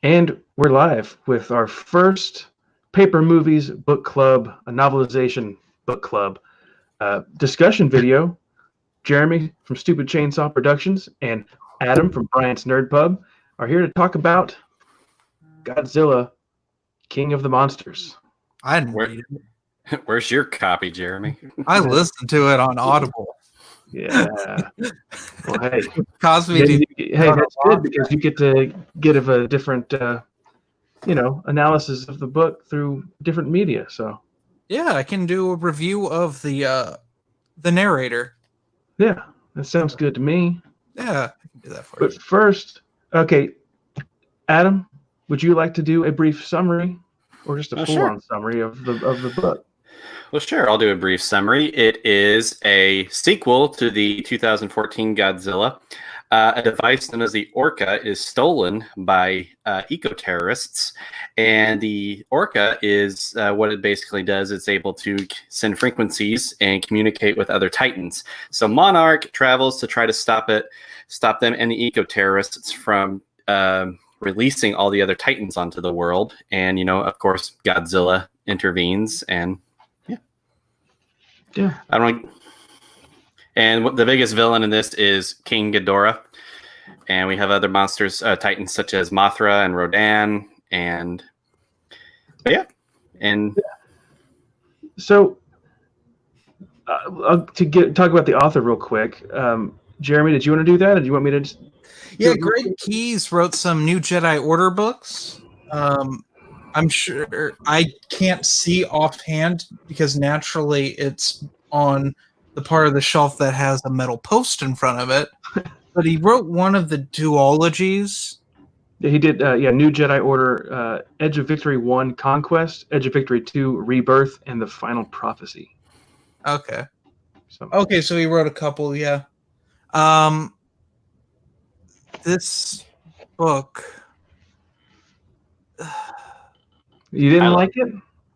And we're live with our first Paper Movies Book Club, a novelization book club discussion video. Jeremy from Stupid Chainsaw Productions and Adam from Bryant's Nerd Pub are here to talk about Godzilla, King of the Monsters. I didn't read it. Where's your copy, Jeremy? I listened to it on Audible. Yeah. Well, hey. Hey, that's good because you get to get a different, analysis of the book through different media. So. Yeah, I can do a review of the narrator. Yeah, that sounds good to me. Yeah, I can do that for you. But first, okay, Adam, would you like to do a brief summary or just a full-on summary of the book? Well, sure. I'll do a brief summary. It is a sequel to the 2014 Godzilla. A device known as the Orca is stolen by eco-terrorists, and the Orca is what it basically does. It's able to send frequencies and communicate with other Titans. So Monarch travels to try to stop them and the eco-terrorists from releasing all the other Titans onto the world. And, of course, Godzilla intervenes and yeah. And the biggest villain in this is King Ghidorah. And we have other monsters, Titans such as Mothra and Rodan. So, talk about the author real quick. Jeremy, did you want to do that? Or do you want me to just... Yeah, Greg Keyes wrote some New Jedi Order books. I'm sure I can't see offhand because naturally it's on the part of the shelf that has a metal post in front of it. But he wrote one of the duologies. Yeah, he did. New Jedi Order, Edge of Victory 1, Conquest, Edge of Victory 2, Rebirth, and The Final Prophecy. Okay. So he wrote a couple, yeah. This book... You didn't like it?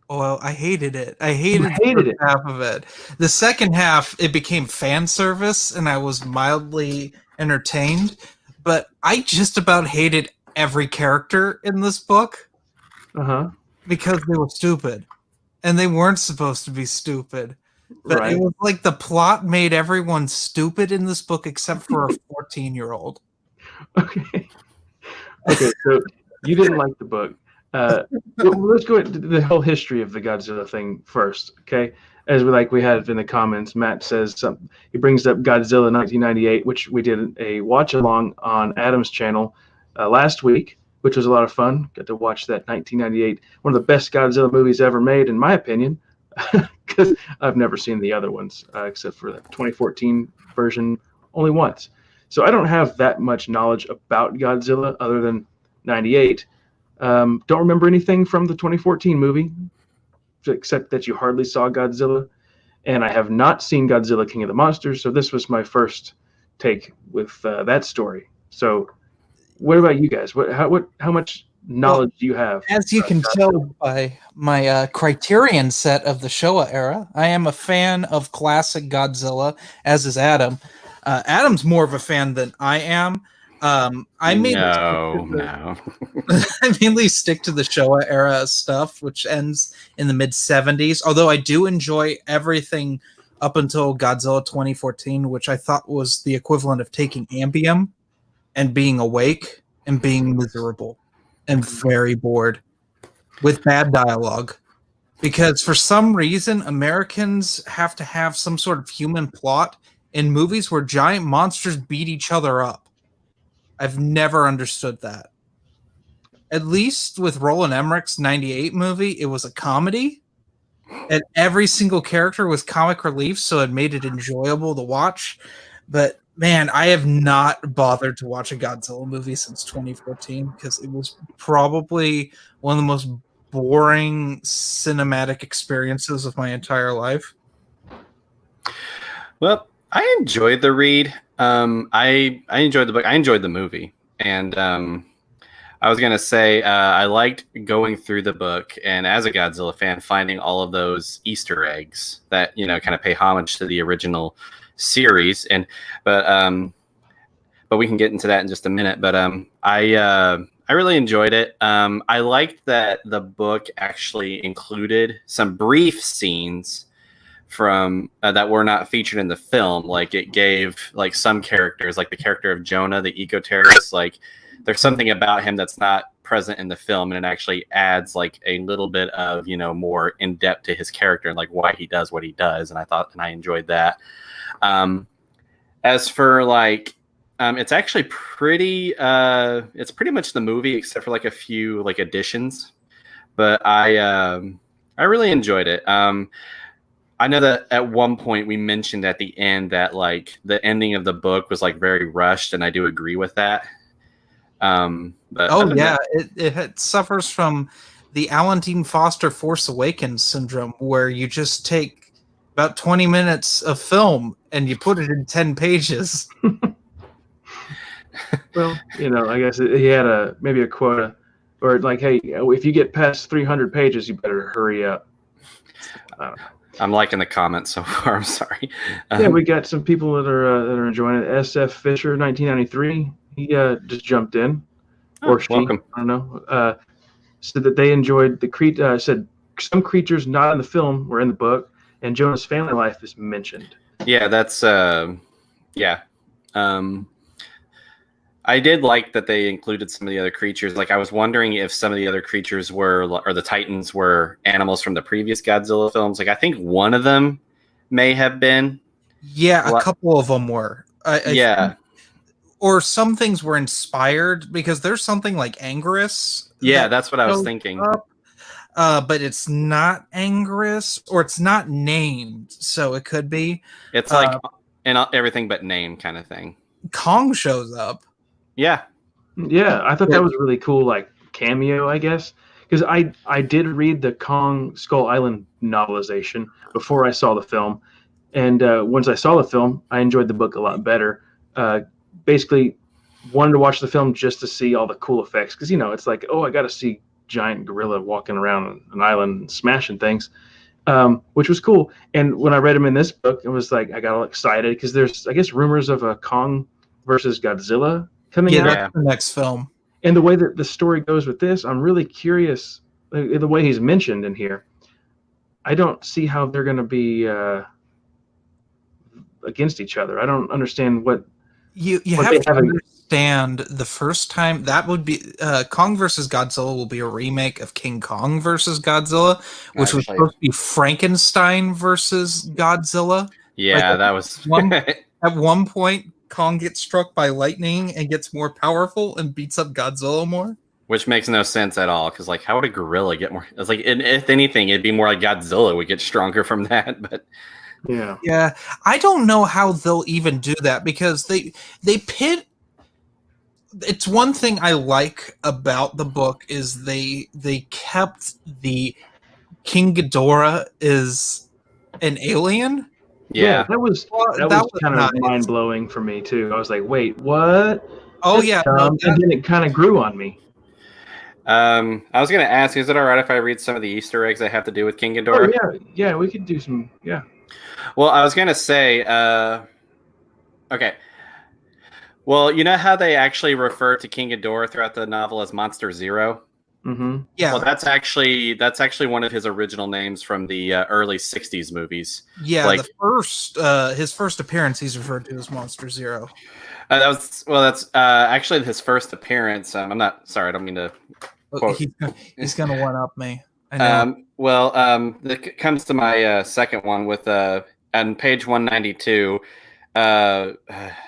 Well, I hated it. I hated the first half of it. The second half, it became fan service, and I was mildly entertained. But I just about hated every character in this book because they were stupid. And they weren't supposed to be stupid. But It was like the plot made everyone stupid in this book except for a 14-year-old. Okay, so you didn't like the book. Let's go into the whole history of the Godzilla thing first, okay? As we had in the comments, Matt says something. He brings up Godzilla 1998, which we did a watch along on Adam's channel last week, which was a lot of fun. Got to watch that 1998, one of the best Godzilla movies ever made, in my opinion, because I've never seen the other ones except for the 2014 version only once. So I don't have that much knowledge about Godzilla other than 98. Don't remember anything from the 2014 movie, except that you hardly saw Godzilla. And I have not seen Godzilla King of the Monsters, so this was my first take with that story. So what about you guys? How much knowledge do you have? As you can tell by my Criterion set of the Showa era, I am a fan of classic Godzilla, as is Adam. Adam's more of a fan than I am. I mainly stick to the Showa era stuff, which ends in the mid-70s. Although I do enjoy everything up until Godzilla 2014, which I thought was the equivalent of taking Ambien and being awake and being miserable and very bored with bad dialogue. Because for some reason, Americans have to have some sort of human plot in movies where giant monsters beat each other up. I've never understood that. At least with Roland Emmerich's 98 movie, it was a comedy. And every single character was comic relief, so it made it enjoyable to watch. But, man, I have not bothered to watch a Godzilla movie since 2014 because it was probably one of the most boring cinematic experiences of my entire life. Well, I enjoyed the read. I enjoyed the book. I enjoyed the movie. And I was going to say I liked going through the book and as a Godzilla fan, finding all of those Easter eggs that, kind of pay homage to the original series. But we can get into that in just a minute. But I I really enjoyed it. I liked that the book actually included some brief scenes from that were not featured in the film. Like it gave like some characters, like the character of Jonah, the eco-terrorist, like there's something about him that's not present in the film, and it actually adds like a little bit of, you know, more in depth to his character and like why he does what he does. And I enjoyed that. As for like, it's actually pretty. It's pretty much the movie except for like a few like additions, but I really enjoyed it. I know that at one point we mentioned at the end that like the ending of the book was like very rushed, and I do agree with that. But Oh yeah, it suffers from the Alan Dean Foster Force Awakens syndrome, where you just take about 20 minutes of film and you put it in 10 pages. Well, you know, I guess he had maybe a quota, or like, hey, if you get past 300 pages, you better hurry up. I don't know. I'm liking the comments so far. I'm sorry. Yeah, we got some people that are enjoying it. SF Fisher, 1993. He just jumped in, or she. Welcome. I don't know. Said that they enjoyed the said some creatures not in the film were in the book, and Jonah's family life is mentioned. Yeah, that's yeah. I did like that they included some of the other creatures. Like I was wondering if some of the other creatures were, or the Titans were animals from the previous Godzilla films. Like I think one of them may have been. Yeah, a couple of them were. Yeah. Or some things were inspired, because there's something like Anguirus. Yeah, that's what I was thinking. But it's not Anguirus, or it's not named, so it could be. It's like everything but name kind of thing. Kong shows up. Yeah. Yeah, I thought that was really cool, like cameo, I guess, because I did read the Kong Skull Island novelization before I saw the film, and once I saw the film, I enjoyed the book a lot better. Basically, wanted to watch the film just to see all the cool effects, because you know it's like, oh, I got to see giant gorilla walking around an island and smashing things, which was cool. And when I read him in this book, it was like I got all excited because there's, I guess, rumors of a Kong versus Godzilla coming out. That's the next film. And the way that the story goes with this, I'm really curious. The way he's mentioned in here, I don't see how they're going to be against each other. I don't understand what you have to understand. The first time that would be Kong versus Godzilla will be a remake of King Kong versus Godzilla, which was supposed to be Frankenstein versus Godzilla. Yeah, that was at one point. Kong gets struck by lightning and gets more powerful and beats up Godzilla more. Which makes no sense at all, because like, how would a gorilla get more? It's like, if anything, it'd be more like Godzilla would get stronger from that. But yeah, I don't know how they'll even do that, because they pit. It's one thing I like about the book is they kept the King Ghidorah is an alien. Yeah, that was kind of mind blowing for me too. I was like, "Wait, what?" Oh yeah, and then it kind of grew on me. I was going to ask, is it all right if I read some of the Easter eggs that have to do with King Ghidorah? Oh, yeah, we could do some. Yeah. Well, I was going to say, okay. Well, you know how they actually refer to King Ghidorah throughout the novel as Monster Zero? Mm-hmm. Yeah. Well, that's actually one of his original names from the early '60s movies. Yeah, like, his first appearance, he's referred to as Monster Zero. That's actually his first appearance. I'm not sorry, I don't mean to quote. He's gonna one up me. I know. That comes to my second one with on page 192.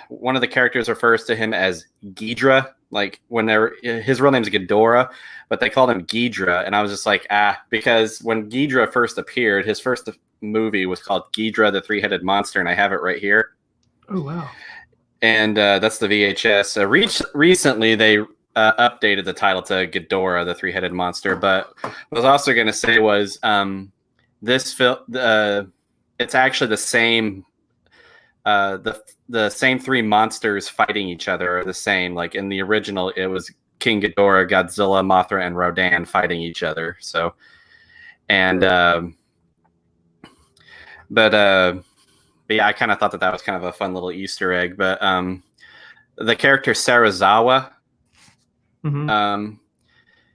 One of the characters refers to him as Ghidra, like when his real name is Ghidorah, but they called him Ghidra, and I was just like, because when Ghidra first appeared, his first movie was called Ghidra, the Three-Headed Monster, and I have it right here. Oh wow! And that's the VHS. Recently, they updated the title to Ghidorah, the Three-Headed Monster. But what I was also going to say was this film. It's actually the same. The same three monsters fighting each other are the same. Like in the original, it was King Ghidorah, Godzilla, Mothra, and Rodan fighting each other. So, and but yeah, I kind of thought that was kind of a fun little Easter egg. But the character Sarazawa, Um,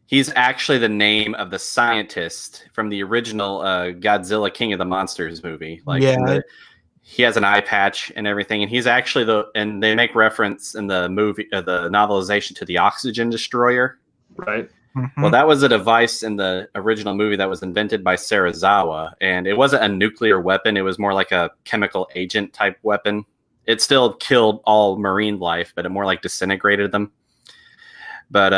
he's actually the name of the scientist from the original Godzilla King of the Monsters movie. Like, he has an eye patch and everything, and he's actually and they make reference in the movie, the novelization, to the oxygen destroyer. Right. Well, that was a device in the original movie that was invented by Serizawa, and it wasn't a nuclear weapon. It was more like a chemical agent type weapon. It still killed all marine life, but it more like disintegrated them. But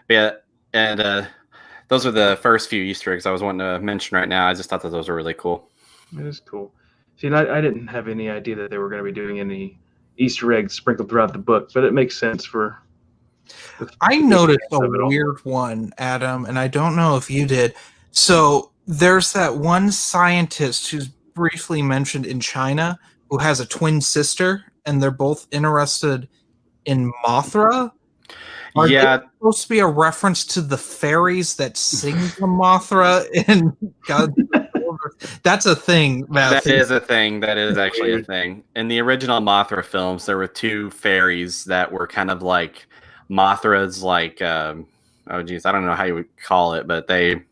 yeah, and those are the first few Easter eggs I was wanting to mention right now. I just thought that those were really cool. It is cool. See, I didn't have any idea that they were going to be doing any Easter eggs sprinkled throughout the book, but it makes sense for. I noticed a weird one, Adam, and I don't know if you did. So there's that one scientist who's briefly mentioned in China who has a twin sister, and they're both interested in Mothra. Are they supposed to be a reference to the fairies that sing the Mothra in Godzilla? That's a thing, Matthew. That is a thing. That is actually a thing. In the original Mothra films, there were two fairies that were kind of like Mothra's, like, oh geez, I don't know how you would call it, but they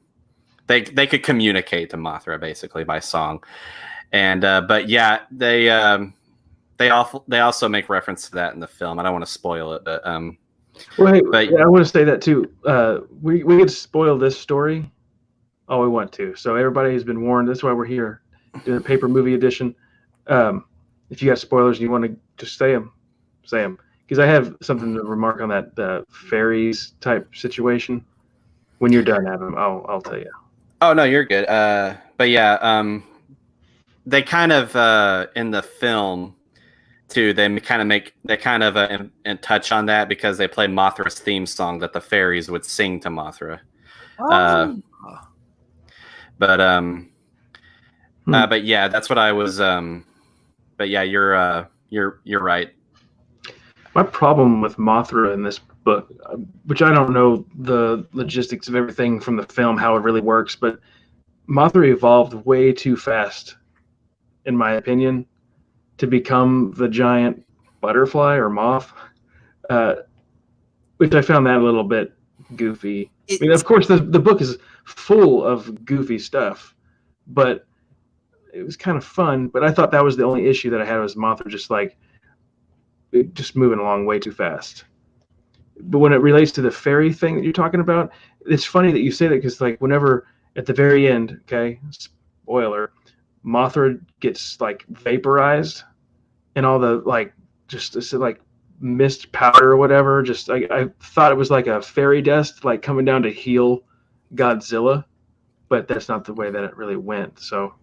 could communicate to Mothra basically by song. And but yeah, they also make reference to that in the film. I don't want to spoil it, but well, hey, but yeah, I want to say that too. We could spoil this story all we want to. So everybody has been warned. That's why we're here, doing a paper movie edition. If you got spoilers and you want to just say them. Because I have something to remark on that fairies type situation. When you're done, Adam, I'll tell you. Oh no, you're good. But yeah, they kind of in the film too. They kind of touch on that because they play Mothra's theme song that the fairies would sing to Mothra. But yeah, that's what I was. But yeah, you're right. My problem with Mothra in this book, which I don't know the logistics of everything from the film, how it really works, but Mothra evolved way too fast, in my opinion, to become the giant butterfly or moth, which I found that a little bit goofy. I mean, of course, the book is full of goofy stuff, but it was kind of fun. But I thought that was the only issue that I had was Mothra just moving along way too fast. But when it relates to the fairy thing that you're talking about, it's funny that you say that because, like, whenever at the very end, okay, spoiler, Mothra gets like vaporized and all the like mist powder or whatever. Just I thought it was like a fairy dust like coming down to heal Godzilla, but that's not the way that it really went. So,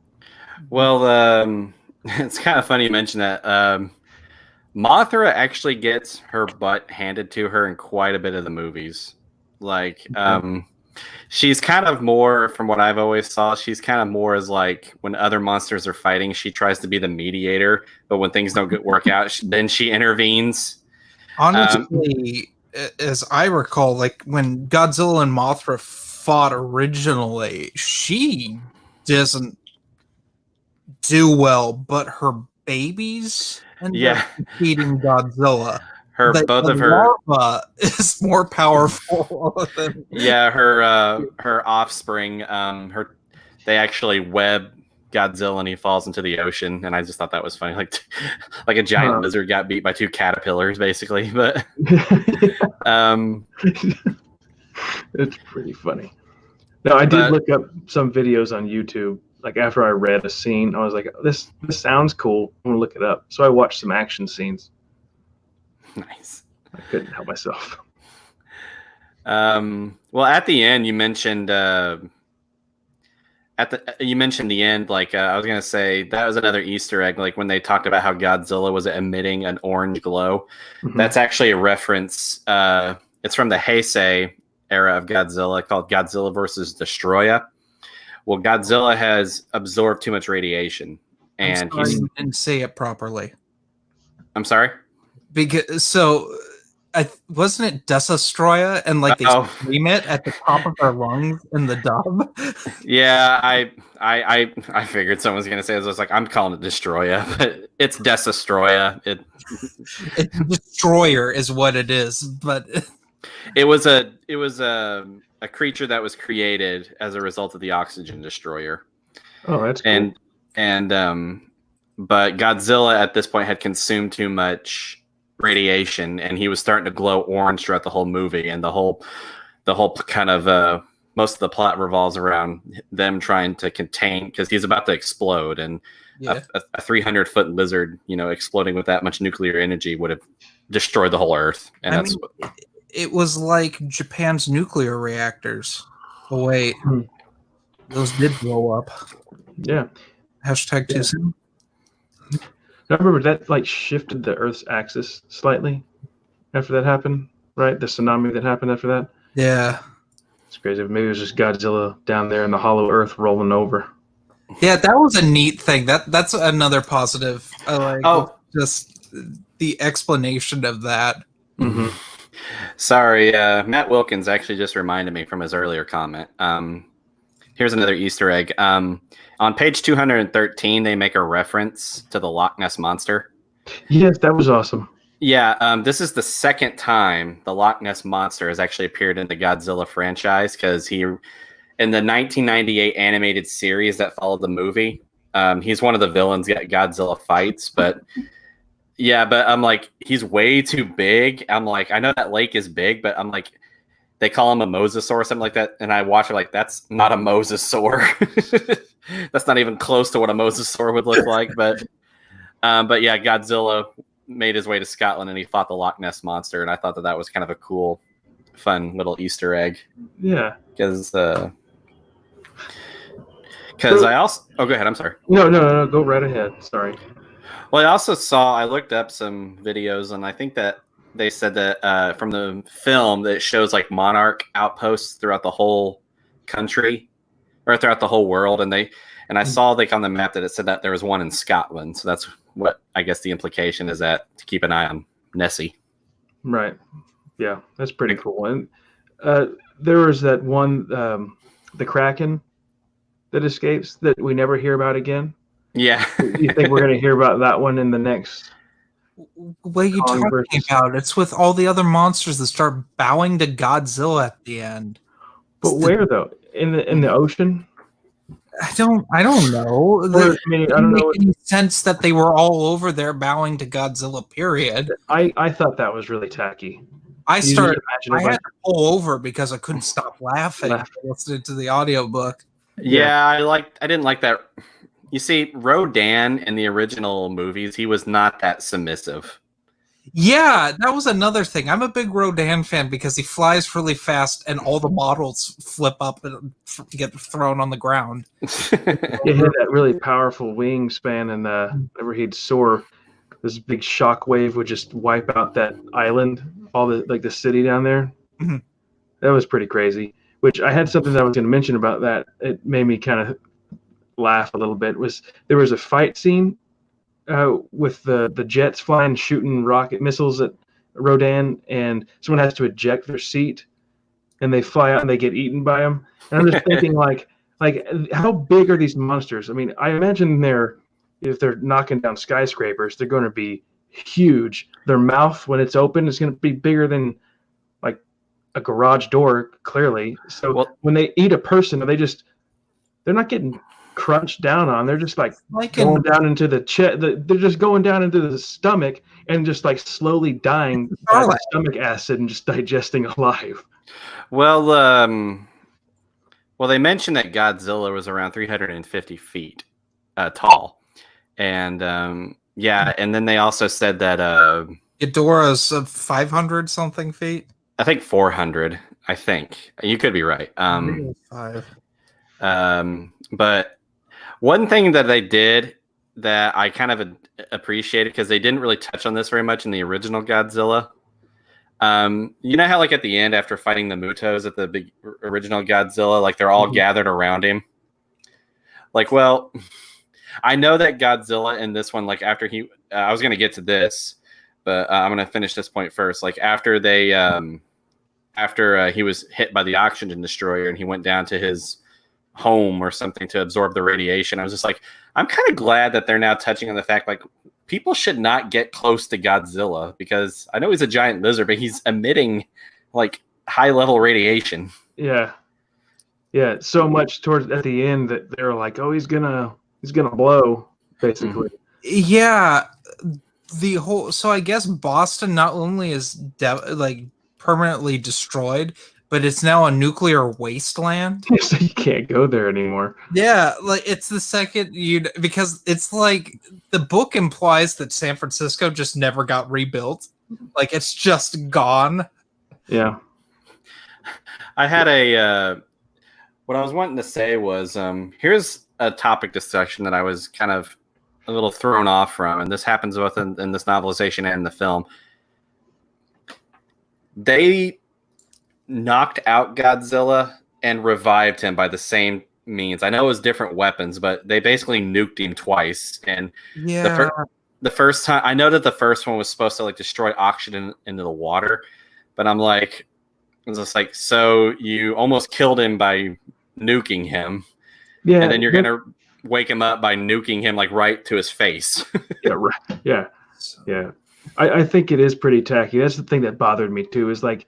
well, it's kind of funny you mention that. Mothra actually gets her butt handed to her in quite a bit of the movies. Like, she's kind of more, from what I've always saw, she's kind of more as like when other monsters are fighting, she tries to be the mediator, but when things don't work out, then she intervenes. Honestly, as I recall, like when Godzilla and Mothra fought originally, she doesn't do well, but her babies end up defeating Godzilla. Both of her larva is more powerful than her offspring. They actually web Godzilla and he falls into the ocean, and I just thought that was funny, like a giant lizard got beat by two caterpillars, basically. But it's pretty funny. No, I did look up some videos on YouTube. Like after I read a scene, I was like, "This sounds cool. I'm gonna look it up." So I watched some action scenes. Nice. I couldn't help myself. Well, at the end, you mentioned the end. Like I was gonna say, that was another Easter egg. Like when they talked about how Godzilla was emitting an orange glow. Mm-hmm. That's actually a reference. It's from the Heisei era of Godzilla, called Godzilla versus Destroya. Well, Godzilla has absorbed too much radiation, and you didn't say it properly. I'm sorry. Because so wasn't it Desastroya, and like they scream it at the top of their lungs in the dub. Yeah, I figured someone was gonna say this. I was like, I'm calling it Destroya, but it's Desastroya. It's Destroyer is what it is, but it was a creature that was created as a result of the oxygen destroyer. Oh, that's cool. But Godzilla at this point had consumed too much radiation, and he was starting to glow orange throughout the whole movie, and the whole kind of most of the plot revolves around them trying to contain, because he's about to explode, and a 300-foot lizard, exploding with that much nuclear energy would have destroyed the whole Earth. And it was like Japan's nuclear reactors. Oh wait, those did blow up. Yeah. Hashtag too soon. I remember that like shifted the Earth's axis slightly after that happened, right? The tsunami that happened after that. Yeah. It's crazy. Maybe it was just Godzilla down there in the hollow Earth rolling over. Yeah, that was a neat thing. That's another positive. Just the explanation of that. Mm-hmm. Sorry, Matt Wilkins actually just reminded me from his earlier comment. Here's another Easter egg. On page 213, they make a reference to the Loch Ness Monster. Yes, that was awesome. Yeah, this is the second time the Loch Ness Monster has actually appeared in the Godzilla franchise, because in the 1998 animated series that followed the movie, he's one of the villains that Godzilla fights, but I'm like, he's way too big. I'm like, I know that lake is big, but I'm like, they call him a mosasaur or something like that, and I watch it like, that's not a mosasaur. That's not even close to what a mosasaur would look like. But yeah, Godzilla made his way to Scotland, and he fought the Loch Ness Monster, and I thought that was kind of a cool, fun little Easter egg. Yeah. Because I also... Oh, go ahead. I'm sorry. No. Go right ahead. Sorry. Well, I looked up some videos, and I think that they said that from the film that it shows like monarch outposts throughout the whole country, or throughout the whole world, and I saw like on the map that it said that there was one in Scotland. So that's what I guess the implication is, that to keep an eye on Nessie. Right. Yeah, that's pretty cool. And there was that one, the Kraken that escapes that we never hear about again. Yeah. You think we're going to hear about that one in the next? What are you talking about? It's with all the other monsters that start bowing to Godzilla at the end. But where though? In the ocean? I don't know. I don't know. Any sense that they were all over there bowing to Godzilla? Period. I thought that was really tacky. I had to pull over because I couldn't stop laughing listening to the audiobook. Yeah, I didn't like that. You see, Rodan in the original movies, he was not that submissive. Yeah, that was another thing. I'm a big Rodan fan because he flies really fast, and all the models flip up and get thrown on the ground. He had that really powerful wingspan, and whenever he'd soar, this big shock wave would just wipe out that island, all the city down there. Mm-hmm. That was pretty crazy. Which I had something that I was going to mention about that. It made me kind of laugh a little bit. There was a fight scene with the jets flying, shooting rocket missiles at Rodan, and someone has to eject their seat, and they fly out and they get eaten by them. And I'm just thinking, like how big are these monsters? I mean, I imagine if they're knocking down skyscrapers, they're going to be huge. Their mouth, when it's open, is going to be bigger than like a garage door, clearly. So when they eat a person, they're not getting crunched down on. They're just like going down into the chest. They're just going down into the stomach and just like slowly dying by the stomach acid and just digesting alive. Well, they mentioned that Godzilla was around 350 feet tall, and and then they also said that Ghidorah's 500 something feet. I think 400. I think you could be right. 5. But one thing that they did that I kind of appreciated, because they didn't really touch on this very much in the original Godzilla. You know how like at the end, after fighting the Mutos at the big original Godzilla, like they're all gathered around him. Like, well, I know that Godzilla in this one, like after I was going to get to this, but I'm gonna finish this point first. Like after they, after he was hit by the oxygen destroyer and he went down to his home or something to absorb the radiation, I was just like, I'm kind of glad that they're now touching on the fact like people should not get close to Godzilla, because I know he's a giant lizard, but he's emitting like high level radiation. Yeah. Yeah. So much towards at the end that they're like, oh, he's gonna blow, basically. Yeah. The whole, so I guess Boston not only is like permanently destroyed, but it's now a nuclear wasteland. So you can't go there anymore. Yeah, like it's the second because it's like the book implies that San Francisco just never got rebuilt. Like it's just gone. Yeah. I had a what I was wanting to say was here's a topic discussion that I was kind of a little thrown off from, and this happens both in this novelization and in the film. They knocked out Godzilla and revived him by the same means. I know it was different weapons, but they basically nuked him twice. And yeah, the first time, I know that the first one was supposed to like destroy oxygen into the water, but I'm like, it's just like, so you almost killed him by nuking him, and then you're gonna wake him up by nuking him like right to his face. Yeah, right. Yeah. I think it is pretty tacky. That's the thing that bothered me too. Is like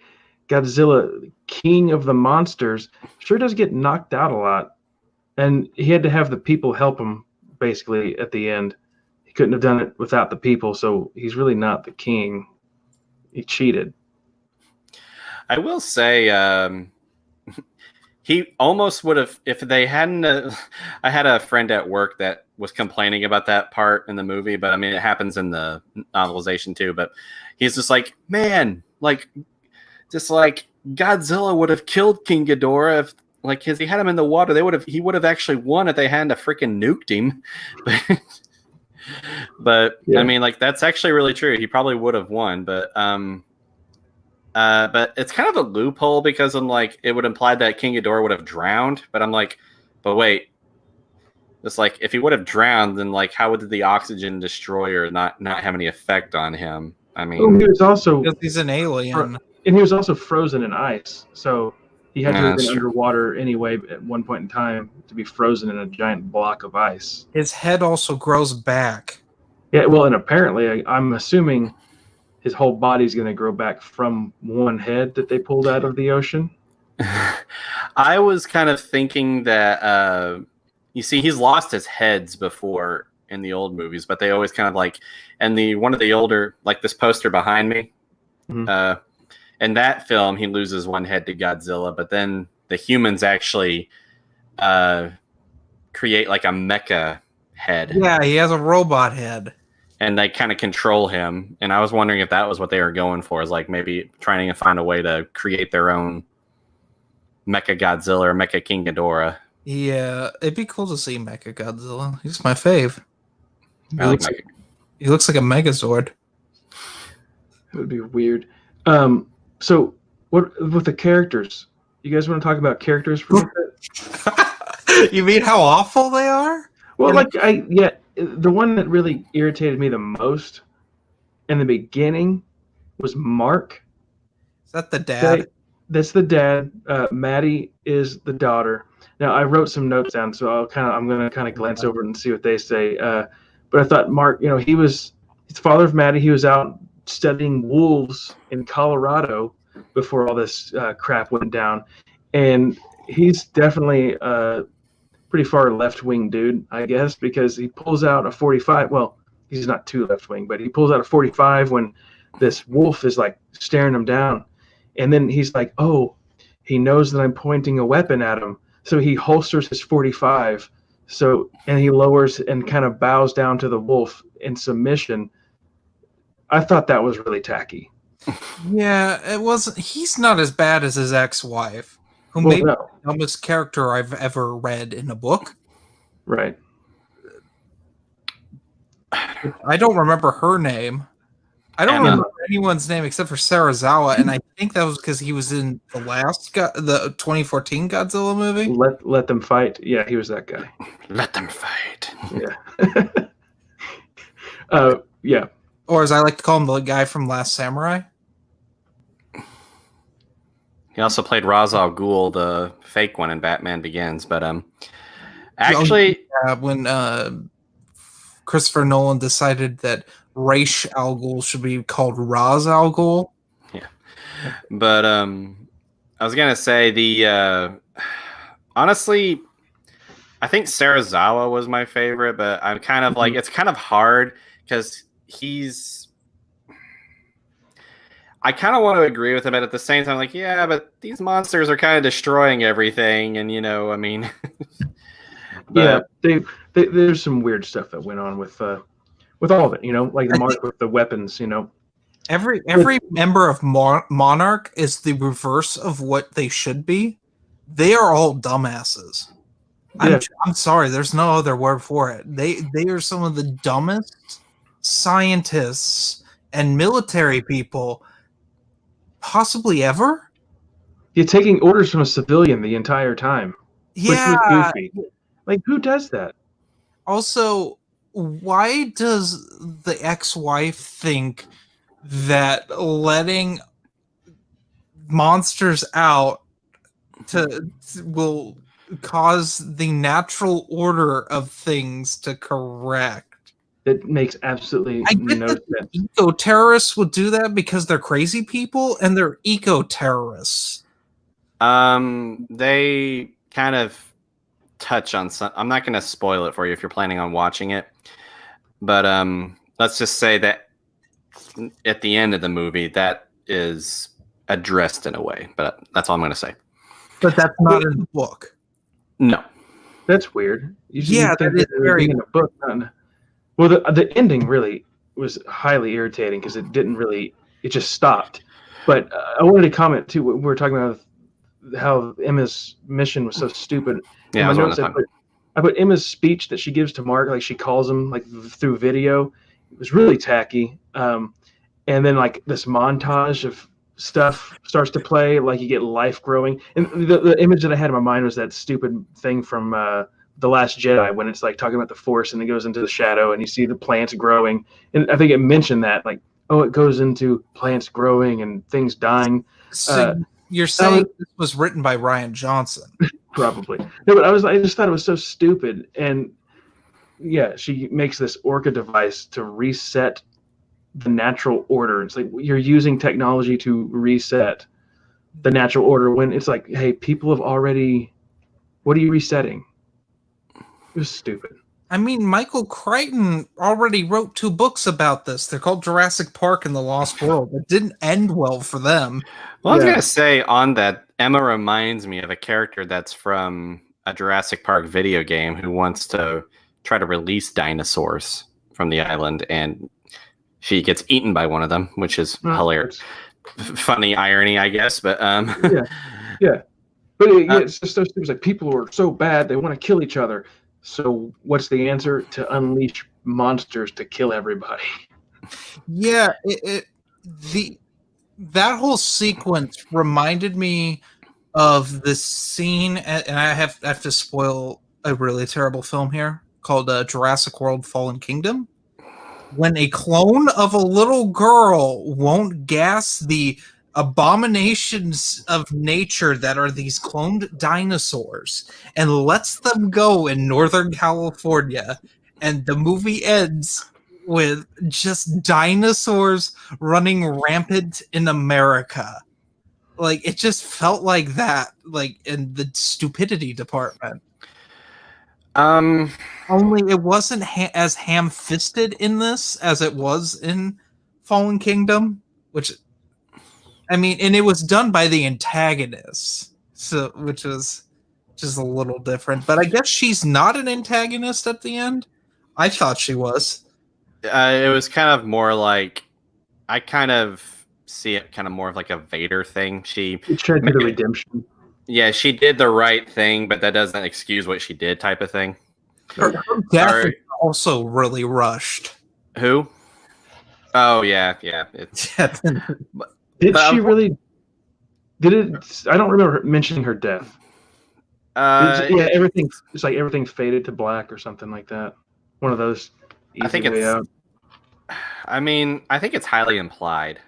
Godzilla, king of the monsters, sure does get knocked out a lot, and he had to have the people help him. Basically, at the end, he couldn't have done it without the people. So he's really not the king. He cheated. I will say, he almost would have, if they hadn't. I had a friend at work that was complaining about that part in the movie, but I mean, it happens in the novelization too. But he's just like, man, like, just like Godzilla would have killed King Ghidorah if, like, his, he had him in the water. He would have actually won if they hadn't have freaking nuked him. But yeah. I mean, like, that's actually really true. He probably would have won, but it's kind of a loophole because I'm like, it would imply that King Ghidorah would have drowned, but I'm like, but wait, it's like if he would have drowned, then like how would the oxygen destroyer not have any effect on him? I mean, he was also because he's an alien, and he was also frozen in ice, so he had to have been underwater anyway at one point in time to be frozen in a giant block of ice. His head also grows back. Yeah, well, and apparently, I'm assuming his whole body's going to grow back from one head that they pulled out of the ocean. I was kind of thinking that, you see, he's lost his heads before in the old movies, but they always kind of like, and one of the older, like this poster behind me, in that film, he loses one head to Godzilla, but then the humans actually create like a mecha head. Yeah, he has a robot head. And they kind of control him. And I was wondering if that was what they were going for, is like maybe trying to find a way to create their own Mecha Godzilla or Mecha King Ghidorah. Yeah, it'd be cool to see Mecha Godzilla. He's my fave. He looks like a Megazord. It would be weird. So what with the characters? You guys want to talk about characters for a bit? You mean how awful they are? Well, the one that really irritated me the most in the beginning was Mark. Is that the dad? That's the dad. Maddie is the daughter. Now I wrote some notes down, so I'm going to glance over it and see what they say. But I thought Mark, he's the father of Maddie. He was out studying wolves in Colorado before all this crap went down, and he's definitely pretty far left-wing dude, I guess, because he pulls out a 45. Well, he's not too left-wing, but he pulls out a 45 when this wolf is like staring him down. And then he's like, oh, he knows that I'm pointing a weapon at him. So he holsters his 45. And he lowers and kind of bows down to the wolf in submission. I thought that was really tacky. Yeah, it wasn't. He's not as bad as his ex-wife, who may be the dumbest character I've ever read in a book. Right. I don't remember her name. I don't remember anyone's name except for Sarazawa, and I think that was because he was in the 2014 Godzilla movie. Let them fight. Yeah, he was that guy. Let them fight. Yeah. Yeah. or as I like to call him, the guy from Last Samurai. He also played Ra's al Ghul, the fake one in Batman Begins. But actually, when Christopher Nolan decided that Ra's al Ghul should be called Ra's al Ghul. yeah. But I was gonna say honestly, I think Serizawa was my favorite, but I'm kind of like, it's kind of hard because I kind of want to agree with him, but at the same time, like, yeah, but these monsters are kind of destroying everything, and I mean, but, yeah, there's some weird stuff that went on with all of it, like the Mark with the weapons, Every member of Monarch is the reverse of what they should be. They are all dumbasses. Yeah. I'm sorry, there's no other word for it. They are some of the dumbest scientists and military people possibly ever. You're taking orders from a civilian the entire time. Yeah. Which was goofy. Like, who does that? Also, why does the ex-wife think that letting monsters out will cause the natural order of things to correct? It makes absolutely no sense. Eco-terrorists would do that because they're crazy people and they're eco-terrorists. They kind of touch on some. I'm not going to spoil it for you if you're planning on watching it, but let's just say that at the end of the movie that is addressed in a way, but that's all I'm going to say. But that's not in the book. No. That's weird. Yeah, that is very in the book. Well, the ending really was highly irritating because it just stopped. But I wanted to comment too. We were talking about how Emma's mission was so stupid. Yeah, I put Emma's speech that she gives to Mark, like she calls him like through video. It was really tacky. And then like this montage of stuff starts to play, like you get life growing. And the image that I had in my mind was that stupid thing from The Last Jedi when it's like talking about the Force and it goes into the shadow and you see the plants growing. And I think it mentioned that, like, oh, it goes into plants growing and things dying. So you're saying this was written by Rian Johnson? Probably. No, but I just thought it was so stupid. And yeah, she makes this Orca device to reset the natural order. It's like you're using technology to reset the natural order when it's like, hey, people have already. What are you resetting? It was stupid. I mean, Michael Crichton already wrote 2 books about this. They're called Jurassic Park and The Lost World. It didn't end well for them. Well, I was going to say on that, Emma reminds me of a character that's from a Jurassic Park video game who wants to try to release dinosaurs from the island, and she gets eaten by one of them, which is hilarious. Funny irony, I guess, but yeah. But it's just those things like people are so bad they want to kill each other. So what's the answer? To unleash monsters to kill everybody. Yeah, that whole sequence reminded me of the scene, and I have to spoil a really terrible film here called Jurassic World: Fallen Kingdom. When a clone of a little girl won't gas the abominations of nature that are these cloned dinosaurs and lets them go in Northern California, and the movie ends with just dinosaurs running rampant in America. Like, it just felt like that, like in the stupidity department. Only it wasn't as ham-fisted in this as it was in Fallen Kingdom, which, I mean, and it was done by the antagonist, so which was just a little different. But I guess she's not an antagonist at the end. I thought she was. It was kind of more like, I kind of see it kind of more of like a Vader thing. She tried to do the redemption. Yeah, she did the right thing, but that doesn't excuse what she did, type of thing. Her death is also really rushed. Who? Oh yeah. Did she really? Did it? I don't remember mentioning her death. Everything. It's like everything faded to black or something like that. One of those. I think it's. Out. I mean, I think it's highly implied.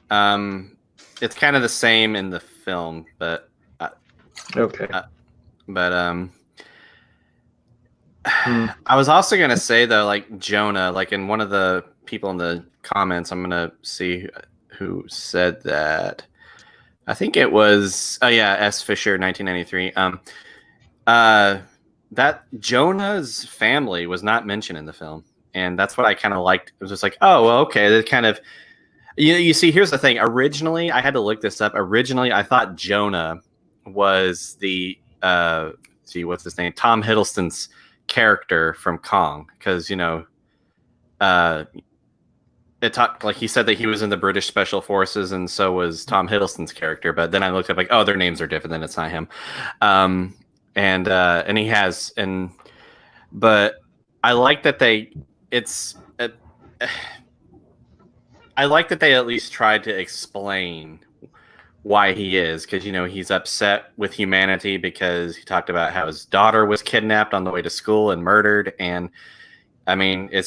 It's kind of the same in the film, but Okay. but Hmm. I was also gonna say though, like Jonah, like in one of the people in the comments, I'm gonna see who said that. I think it was S. Fisher, 1993. That Jonah's family was not mentioned in the film, and that's what I kind of liked. It was just like, oh, well, okay, that kind of you see. Here's the thing. Originally, I had to look this up. Originally, I thought Jonah was the what's his name, Tom Hiddleston's character from Kong, because uh, it talked like he said that he was in the British Special Forces, and so was Tom Hiddleston's character. But then I looked up like, oh, their names are different. Then it's not him. And he has but I like that I like that they at least tried to explain why he is, because he's upset with humanity because he talked about how his daughter was kidnapped on the way to school and murdered. And I mean, I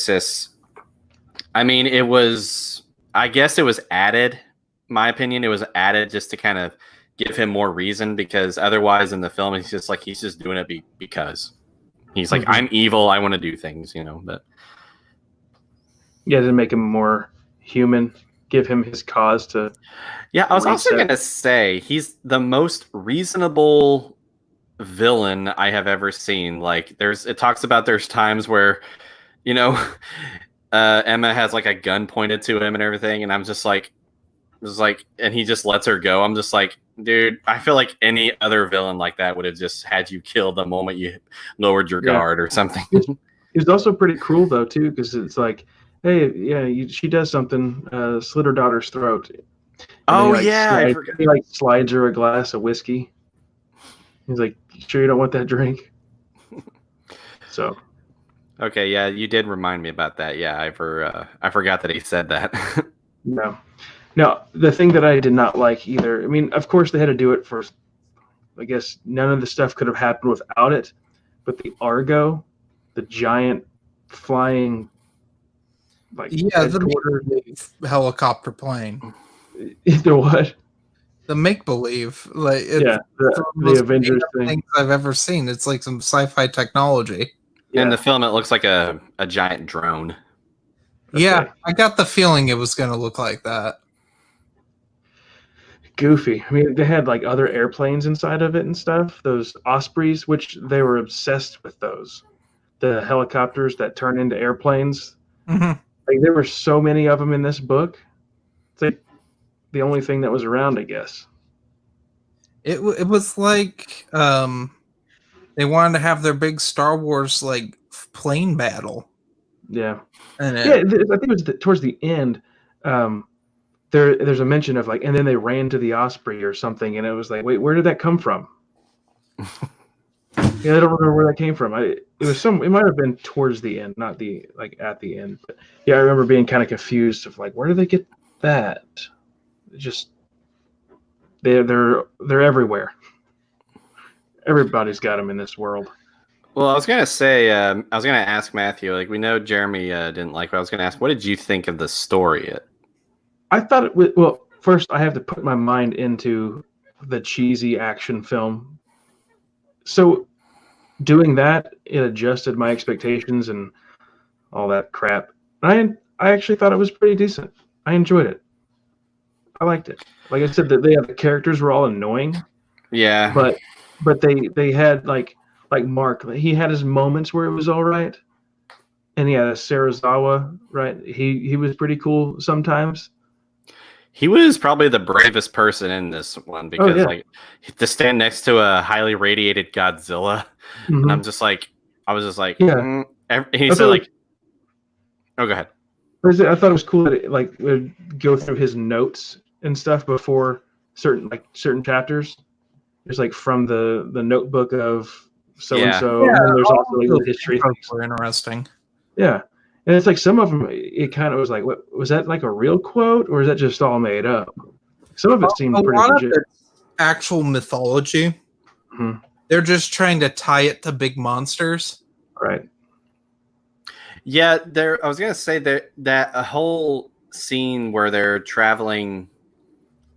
guess it was added, my opinion, it was added just to kind of give him more reason, because otherwise in the film he's just doing it because he's like, I'm evil, I want to do things, but Yeah, to make him more human, give him his cause to. Yeah, I was also going to say he's the most reasonable villain I have ever seen. Like it talks about there's times where Emma has like a gun pointed to him and everything, and I'm just like, and he just lets her go. I'm just like, dude, I feel like any other villain like that would have just had you killed the moment you lowered your guard or something. He's also pretty cruel though too, because it's like, hey, yeah, she does something, slit her daughter's throat. And he slides her a glass of whiskey. He's like, sure you don't want that drink? So. Okay, yeah, you did remind me about that. Yeah, I forgot that he said that. No. Now, the thing that I did not like either, I mean, of course they had to do it for, I guess none of the stuff could have happened without it, but the Argo, the giant flying, the helicopter plane. The what? The make-believe. The Avengers thing I've ever seen. It's like some sci-fi technology. Yeah. In the film, it looks like a giant drone. Okay. Yeah, I got the feeling it was going to look like that. Goofy. I mean, they had like other airplanes inside of it and stuff. Those Ospreys, which they were obsessed with those. The helicopters that turn into airplanes. Mm-hmm. Like there were so many of them in this book. It's like the only thing that was around, I guess. It was like they wanted to have their big Star Wars like plane battle. Yeah. I think it was towards the end. There's a mention of like, and then they ran to the Osprey or something, and it was like, wait, where did that come from? Yeah, I don't remember where that came from. It might have been towards the end, not at the end. But yeah, I remember being kind of confused of like, where did they get that? Just they're everywhere. Everybody's got them in this world. Well, I was gonna say, I was gonna ask Matthew. Like, we know Jeremy didn't like, but I was gonna ask, what did you think of the story? I thought it was, well, first I have to put my mind into the cheesy action film. So doing that, it adjusted my expectations and all that crap. I actually thought it was pretty decent. I enjoyed it. I liked it. Like I said, the characters were all annoying. Yeah. But they had like Mark, he had his moments where it was all right. And yeah, Sarazawa, right? He was pretty cool sometimes. He was probably the bravest person in this one, because like to stand next to a highly radiated Godzilla, and I was just like, yeah. And he said like, oh, go ahead. I thought it was cool that it like would go through his notes and stuff before certain chapters. There's like from the notebook of so and so, and there's also like the history things. Were interesting. Yeah. And it's like some of them, it kind of was like, what was that, like a real quote, or is that just all made up? Some of it seemed pretty legit. Of actual mythology. Mm-hmm. They're just trying to tie it to big monsters. Right. Yeah, there. I was gonna say that a whole scene where they're traveling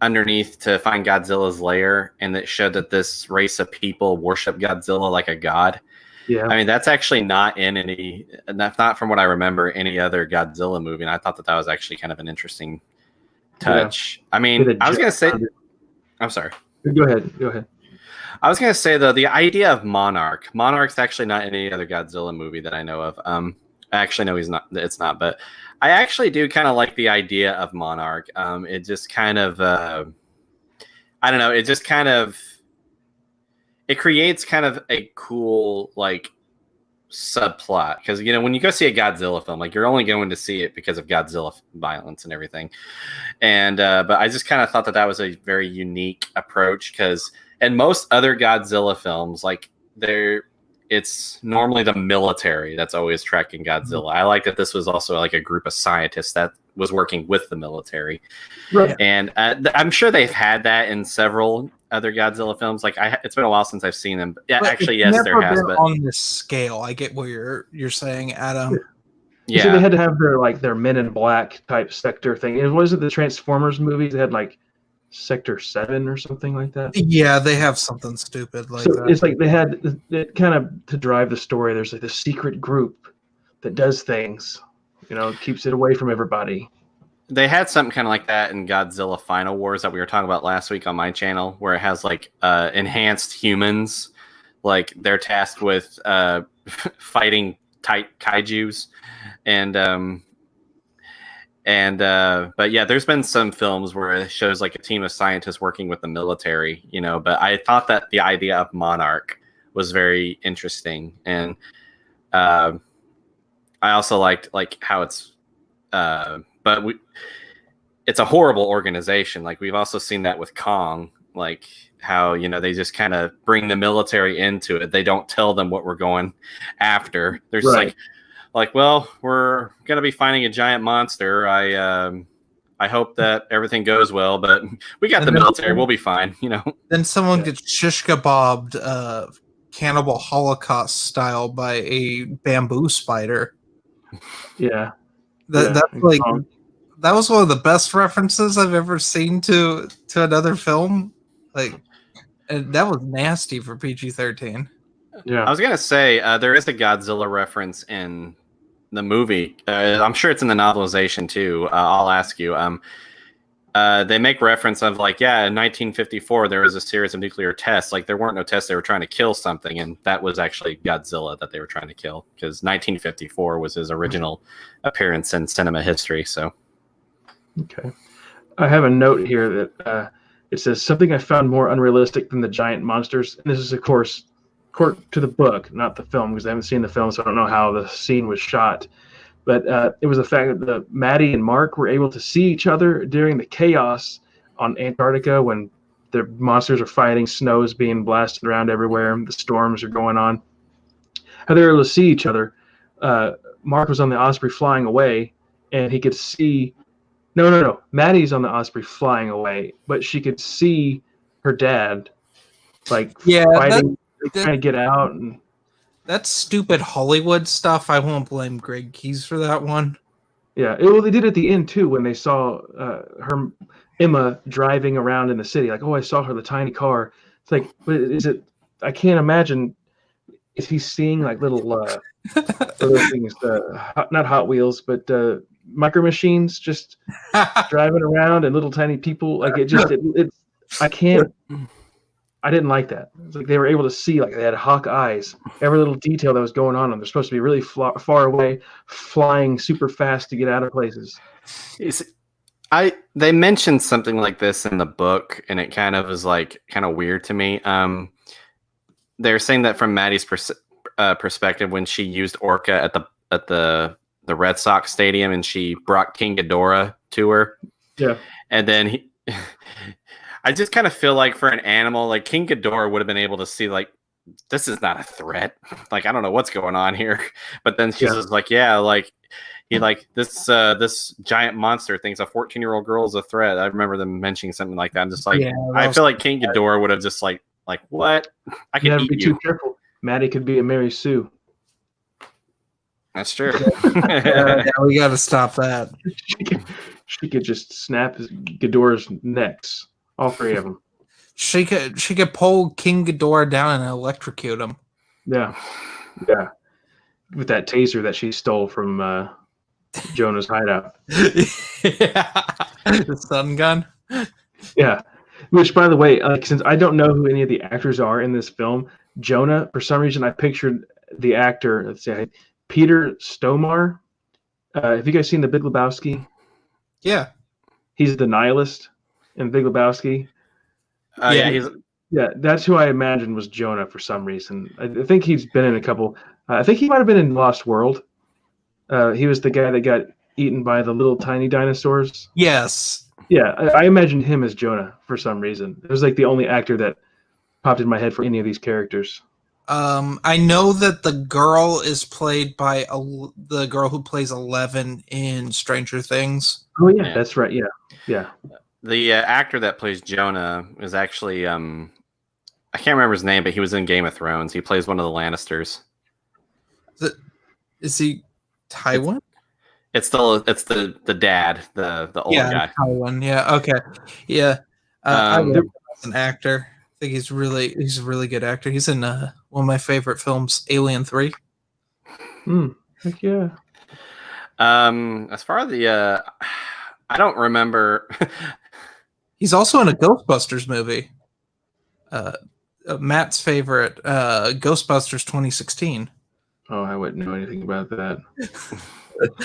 underneath to find Godzilla's lair, and it showed that this race of people worship Godzilla like a god. Yeah. I mean, that's actually not in any. That's not from what I remember any other Godzilla movie, and I thought that was actually kind of an interesting touch. I mean, I was gonna say. I'm sorry. Go ahead. Go ahead. I was gonna say though, the idea of Monarch's actually not in any other Godzilla movie that I know of. Actually, no, he's not. It's not. But I actually do kind of like the idea of Monarch. It just kind of, I don't know. It just kind of, it creates kind of a cool like subplot because when you go see a Godzilla film, like you're only going to see it because of Godzilla violence and everything. And but I just kind of thought that was a very unique approach because in most other Godzilla films, like it's normally the military that's always tracking Godzilla. I like that this was also like a group of scientists that was working with the military. Right. And I'm sure they've had that in several other Godzilla films. Like it's been a while since I've seen them. Yeah, but actually, yes, there has. But on this scale, I get what you're saying, Adam. Yeah. So they had to have their Men in Black type sector thing. And was it the Transformers movies? They had like Sector 7 or something like that. Yeah, they have something stupid like that. It's like they had it kind of to drive the story. There's like this secret group that does things, keeps it away from everybody. They had something kind of like that in Godzilla Final Wars that we were talking about last week on my channel, where it has like enhanced humans, like they're tasked with fighting tight kaijus, but yeah, there's been some films where it shows like a team of scientists working with the military, but I thought that the idea of Monarch was very interesting. And I also liked like how it's, it's a horrible organization. Like we've also seen that with Kong, like how, they just kind of bring the military into it. They don't tell them what we're going after. There's right. Like, well, we're going to be finding a giant monster. I hope that everything goes well, but we got the military. We'll be fine, Then someone gets shish kebabbed cannibal Holocaust style by a bamboo spider. Yeah. That's like that was one of the best references I've ever seen to another film. Like, and that was nasty for PG-13. Yeah, I was gonna say there is a Godzilla reference in the movie. I'm sure it's in the novelization too. I'll ask you. They make reference of like, in 1954 there was a series of nuclear tests. Like there weren't no tests; they were trying to kill something, and that was actually Godzilla that they were trying to kill because 1954 was his original appearance in cinema history. So, okay, I have a note here that it says something I found more unrealistic than the giant monsters, and this is of course. According to the book, not the film, because I haven't seen the film, so I don't know how the scene was shot. But it was the fact that Maddie and Mark were able to see each other during the chaos on Antarctica when the monsters are fighting, snow is being blasted around everywhere, the storms are going on. How they were able to see each other. Mark was on the Osprey flying away, and he could see. No. Maddie's on the Osprey flying away, but she could see her dad, fighting. Trying to get out, and that's stupid Hollywood stuff. I won't blame Greg Keyes for that one. Yeah, well, they did at the end too when they saw Emma driving around in the city. Like, oh, I saw her the tiny car. It's like, but is it? I can't imagine. Is he seeing like little things? Not Hot Wheels, but micro machines just driving around and little tiny people. Like I can't. I didn't like that. It's like they were able to see, like they had hawk eyes, every little detail that was going on. And they're supposed to be really far away, flying super fast to get out of places. They mentioned something like this in the book, and it kind of was like kind of weird to me. They're saying that from Maddie's perspective, when she used Orca at the Red Sox stadium, and she brought King Ghidorah to her. Yeah, and then I just kind of feel like for an animal, like King Ghidorah would have been able to see, like, this is not a threat. Like, I don't know what's going on here. But then she's just like, this giant monster thinks a 14-year-old girl is a threat. I remember them mentioning something like that. I'm just like, I feel like King Ghidorah would have just like what? I can eat be you. Too careful. Maddie could be a Mary Sue. That's true. Yeah, we got to stop that. She could just snap Ghidorah's necks, all three of them. She could pull King Ghidorah down and electrocute him. Yeah, with that taser that she stole from Jonah's hideout. Yeah. The stun gun. Yeah, which, by the way, since I don't know who any of the actors are in this film, Jonah, for some reason, I pictured the actor. Let's say Peter Stormare. Have you guys seen The Big Lebowski? Yeah. He's the nihilist in Big Lebowski. Yeah, That's who I imagined was Jonah for some reason. I think he's been in a couple. I think he might have been in Lost World. He was the guy that got eaten by the little tiny dinosaurs. Yes. Yeah, I imagined him as Jonah for some reason. It was like the only actor that popped in my head for any of these characters. I know that the girl is played by the girl who plays 11 in Stranger Things. Oh yeah, that's right. Yeah. The actor that plays Jonah is actually I can't remember his name, but he was in Game of Thrones. He plays one of the Lannisters. Is he Tywin? It's the dad, the old guy. Tywin. Yeah. Okay. Yeah. I love him as an actor. I think he's a really good actor. He's in one of my favorite films, Alien 3. Heck yeah. As far as the I don't remember. He's also in a Ghostbusters movie. Matt's favorite, Ghostbusters 2016. Oh, I wouldn't know anything about that.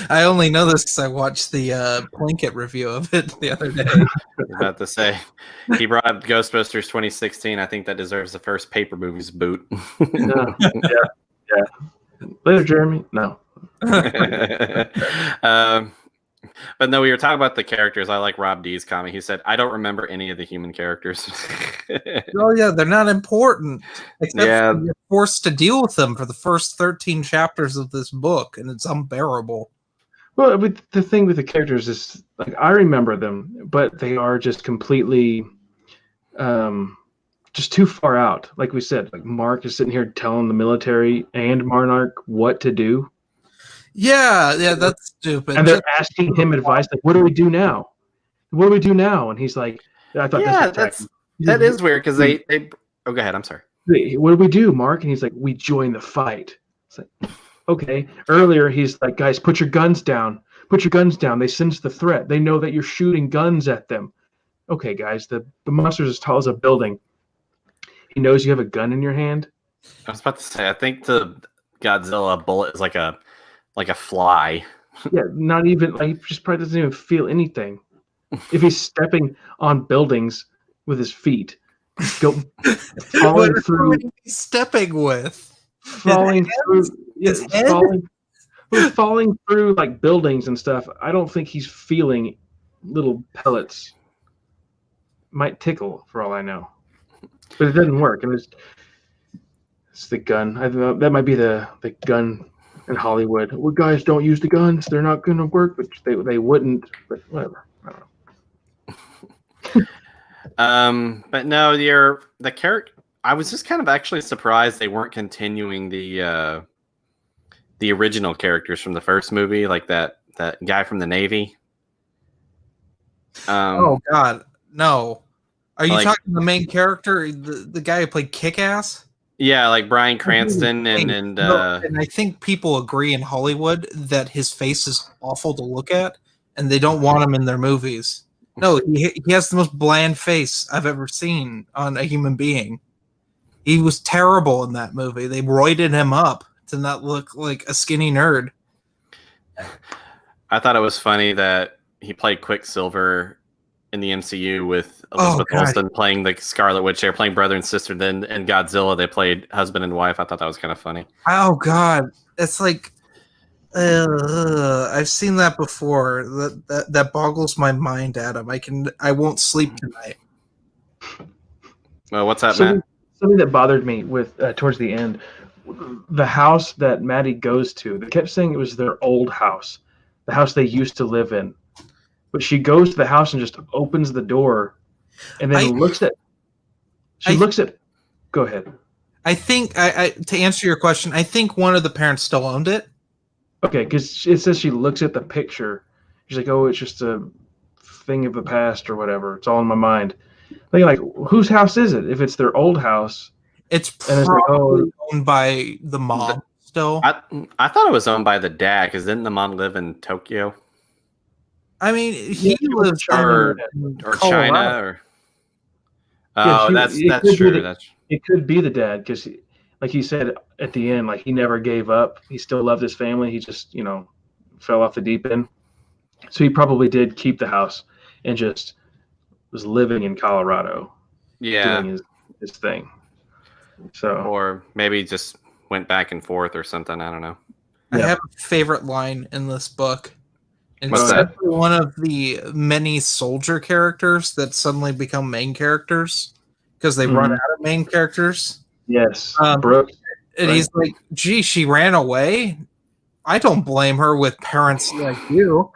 I only know this because I watched the Plinkett review of it the other day. I was about to say, he brought up Ghostbusters 2016. I think that deserves the first Paper Movies boot. Yeah. Later, Jeremy. No. But no, we were talking about the characters. I like Rob D's comment. He said, "I don't remember any of the human characters." Oh yeah, they're not important. Except you're forced to deal with them for the first 13 chapters of this book, and it's unbearable. Well, the thing with the characters is, like, I remember them, but they are just completely, just too far out. Like we said, like Mark is sitting here telling the military and Monarch what to do. Yeah, that's stupid. And they're asking him advice, like, "What do we do now? What do we do now?" And he's like, "I thought that is weird because they. Oh, go ahead. I'm sorry. What do we do, Mark?" And he's like, "We join the fight." It's like, okay. Earlier, he's like, "Guys, put your guns down. Put your guns down. They sense the threat. They know that you're shooting guns at them." Okay, guys, the monster's as tall as a building. He knows you have a gun in your hand. I was about to say, I think the Godzilla bullet is like a fly. Yeah, not even, like, he just probably doesn't even feel anything. If he's stepping on buildings with his feet, falling through. What are you stepping with? Falling through. His head? Falling through like buildings and stuff. I don't think he's feeling little pellets. Might tickle for all I know, but it doesn't work. And it's the gun. I think that might be the gun in Hollywood. Well, guys, don't use the guns. They're not going to work, but they wouldn't. But whatever. I don't know. But no, the character. I was just kind of actually surprised they weren't continuing the original characters from the first movie, like that guy from the Navy. Oh God, no! Are you talking the main character, the guy who played Kick-Ass? Yeah, like Bryan Cranston and I think people agree in Hollywood that his face is awful to look at, and they don't want him in their movies. No, he has the most bland face I've ever seen on a human being. He was terrible in that movie. They roided him up to not look like a skinny nerd. I thought it was funny that he played Quicksilver in the MCU with Elizabeth Olsen playing the Scarlet Witch. They're playing brother and sister. Then in Godzilla, they played husband and wife. I thought that was kind of funny. Oh God, it's like I've seen that before. That boggles my mind, Adam. I won't sleep tonight. Well, what's that, Matt? Something that bothered me with towards the end, the house that Maddie goes to. They kept saying it was their old house, the house they used to live in. But she goes to the house and just opens the door, and then looks at. Go ahead. I think to answer your question, I think one of the parents still owned it. Okay, because it says she looks at the picture. She's like, "Oh, it's just a thing of the past or whatever. It's all in my mind." Thinking like, whose house is it? If it's their old house, It's and it's like, probably oh, owned by the mom still. I thought it was owned by the dad because didn't the mom live in Tokyo I mean, yeah, he lives or in or Colorado. China or yeah, oh that's true. That's it could be the dad because, like he said at the end, like he never gave up. He still loved his family. He just, fell off the deep end. So he probably did keep the house and just was living in Colorado yeah, doing his thing. So or maybe just went back and forth or something. I don't know. I Yeah. have a favorite line in this book. And What's it's that? actually one of the many soldier characters that suddenly become main characters because they run Mhm. out of main characters. yes, Um, Brooks. And Right. he's like, gee, she ran away. I don't blame her with parents like you.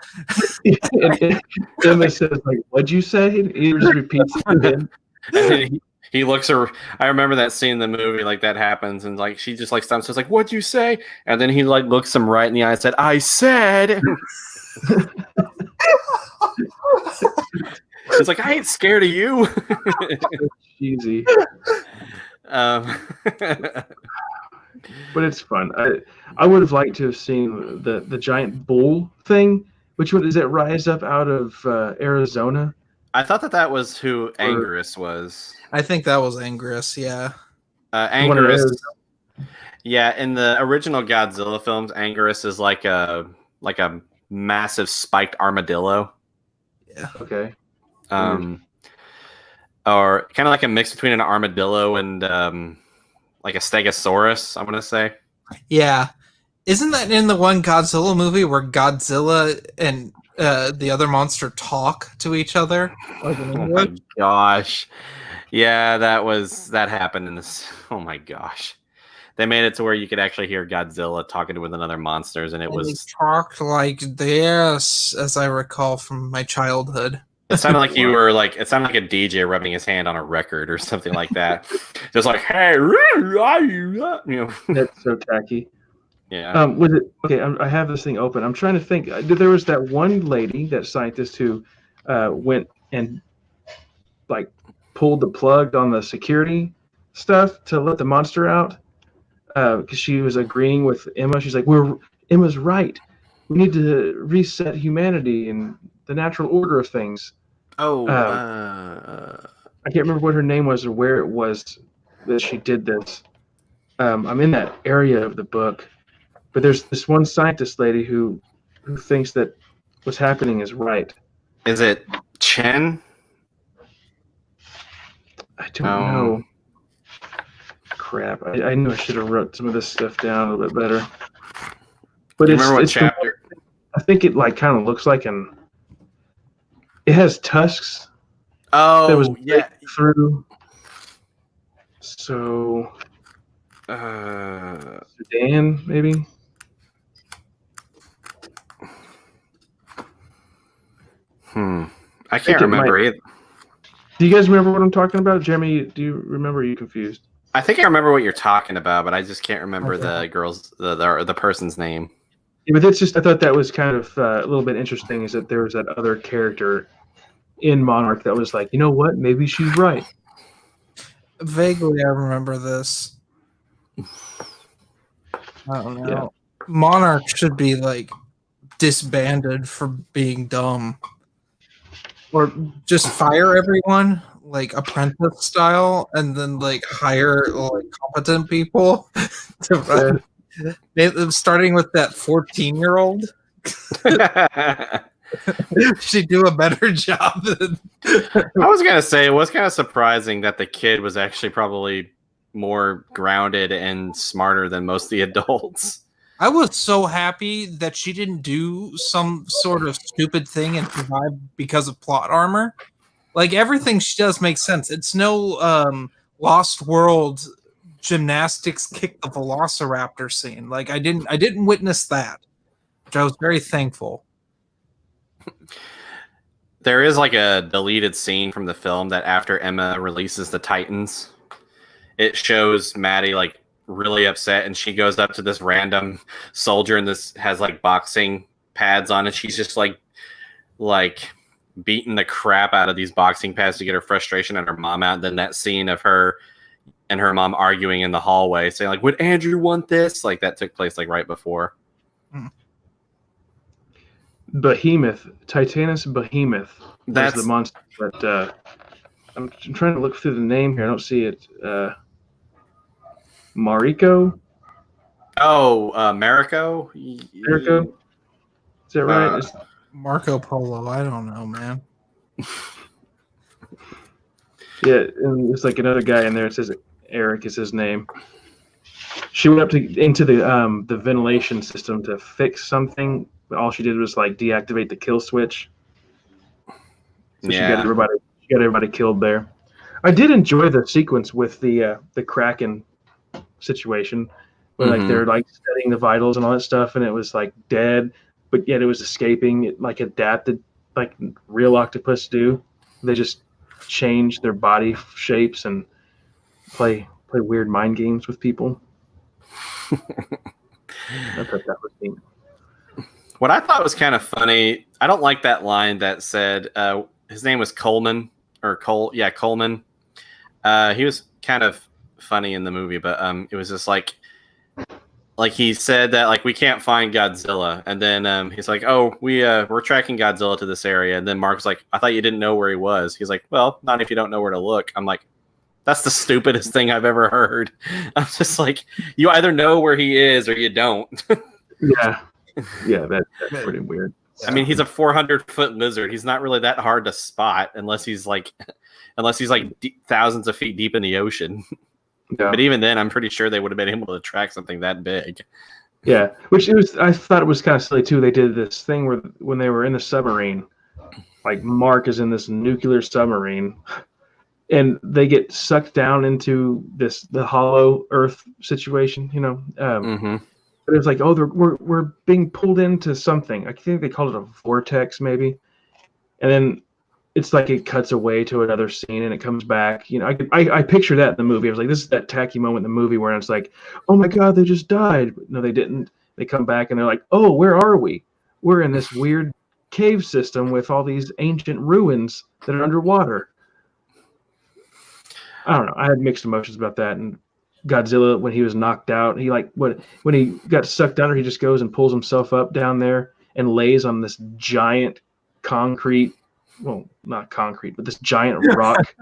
and Emma says like, "What'd you say?" He just repeats it again. And then he looks her. I remember that scene in the movie, like that happens, and like she just like stops, says like, "What'd you say?" And then he like looks him right in the eye and said, "I said." It's like I ain't scared of you. Cheesy, um, but it's fun. I would have liked to have seen the giant bull thing. Which one is it? Rise up out of Arizona. I thought that was who Or- Anguirus was. I think that was Anguirus, yeah. The one in Anguirus. Arizona. Yeah, in the original Godzilla films, Anguirus is like a massive spiked armadillo. Yeah. Okay. Or kind of like a mix between an armadillo and like a stegosaurus, I'm gonna say. Yeah. Isn't that in the one Godzilla movie where Godzilla and the other monster talk to each other? Like in Oh English? my gosh. Yeah, that happened in this. Oh my gosh. They made it to where you could actually hear Godzilla talking with another monsters, and it And was they talked like this, as I recall from my childhood. it sounded like you were like it sounded like a DJ rubbing his hand on a record or something like that. Just like, hey, That's so tacky. yeah. Was it okay? I have this thing open. I'm trying to think. There was that one lady, that scientist who went and like pulled the plug on the security stuff to let the monster out because she was agreeing with Emma. She's like, Emma's right. We need to reset humanity and the natural order of things." Oh, I can't remember what her name was or where it was that she did this. I'm in that area of the book. But there's this one scientist lady who thinks that what's happening is right. is it Chen? I don't know. Crap. I knew I should have wrote some of this stuff down a little bit better. But Do you remember what the- chapter? I think it like kind of looks like it has tusks that was Oh, yeah. through. So Uh, Sudan, maybe. I can't remember either. Do you guys remember what I'm talking about? Jeremy, do you remember? Or are you confused? I think I remember what you're talking about, but I just can't remember Okay. the girl's the person's name. Yeah, but that's just I thought that was kind of a little bit interesting. Is that there was that other character in Monarch that was like, you know what? Maybe she's right. Vaguely, I remember this. I don't know. Yeah. Monarch should be like disbanded for being dumb, or just fire everyone like apprentice style, and then like hire like competent people to run. Starting with that 14-year-old, she'd do a better job than. I was gonna say it was kind of surprising that the kid was actually probably more grounded and smarter than most of the adults. I was so happy that she didn't do some sort of stupid thing and survive because of plot armor. Like everything she does makes sense. It's no Lost World gymnastics kick the velociraptor scene. Like I didn't witness that, which I was very thankful. There is like a deleted scene from the film that after Emma releases the Titans, it shows Maddie like really upset, and she goes up to this random soldier, and this has like boxing pads on it. She's just like beating the crap out of these boxing pads to get her frustration and her mom out. And then that scene of her and her mom arguing in the hallway, saying like, "Would Andrew want this?" Like that took place like right before. Behemoth, Titanus Behemoth. That's the monster that I'm trying to look through the name here. I don't see it. Mariko? Oh, Mariko? Mariko? Is that right? Marco Polo. I don't know, man. Yeah, and there's like another guy in there. It says Eric is his name. She went up into the ventilation system to fix something, but all she did was like deactivate the kill switch. So she got everybody killed there. I did enjoy the sequence with the Kraken situation, where like they're like studying the vitals and all that stuff, and it was like dead, but yet it was escaping. It like adapted like real octopus do. They just change their body shapes and play weird mind games with people. I thought that was neat. What I thought was kind of funny, I don't like that line that said his name was Coleman or Cole. Yeah, Coleman. He was kind of funny in the movie, but it was just like he said that like we can't find Godzilla, and then he's like, oh, we're tracking Godzilla to this area, and then Mark's like, I thought you didn't know where he was. He's like, well, not if you don't know where to look. I'm like, that's the stupidest thing I've ever heard. I'm just like, you either know where he is or you don't. Yeah, that's pretty weird. I mean, he's a 400-foot lizard. He's not really that hard to spot unless he's like thousands of feet deep in the ocean. Yeah. But even then, I'm pretty sure they would have been able to track something that big. Yeah, I thought it was kind of silly too. They did this thing where when they were in the submarine, like Mark is in this nuclear submarine, and they get sucked down into the hollow Earth situation. You know. But it was like, oh, we're being pulled into something. I think they called it a vortex, maybe. And then it's like it cuts away to another scene and it comes back. You know, I picture that in the movie. I was like, this is that tacky moment in the movie where it's like, oh my God, they just died. But no, they didn't. They come back and they're like, oh, where are we? We're in this weird cave system with all these ancient ruins that are underwater. I don't know. I had mixed emotions about that. And Godzilla, when he was knocked out, he when he got sucked under, he just goes and pulls himself up down there and lays on this giant concrete, well, not concrete, but this giant rock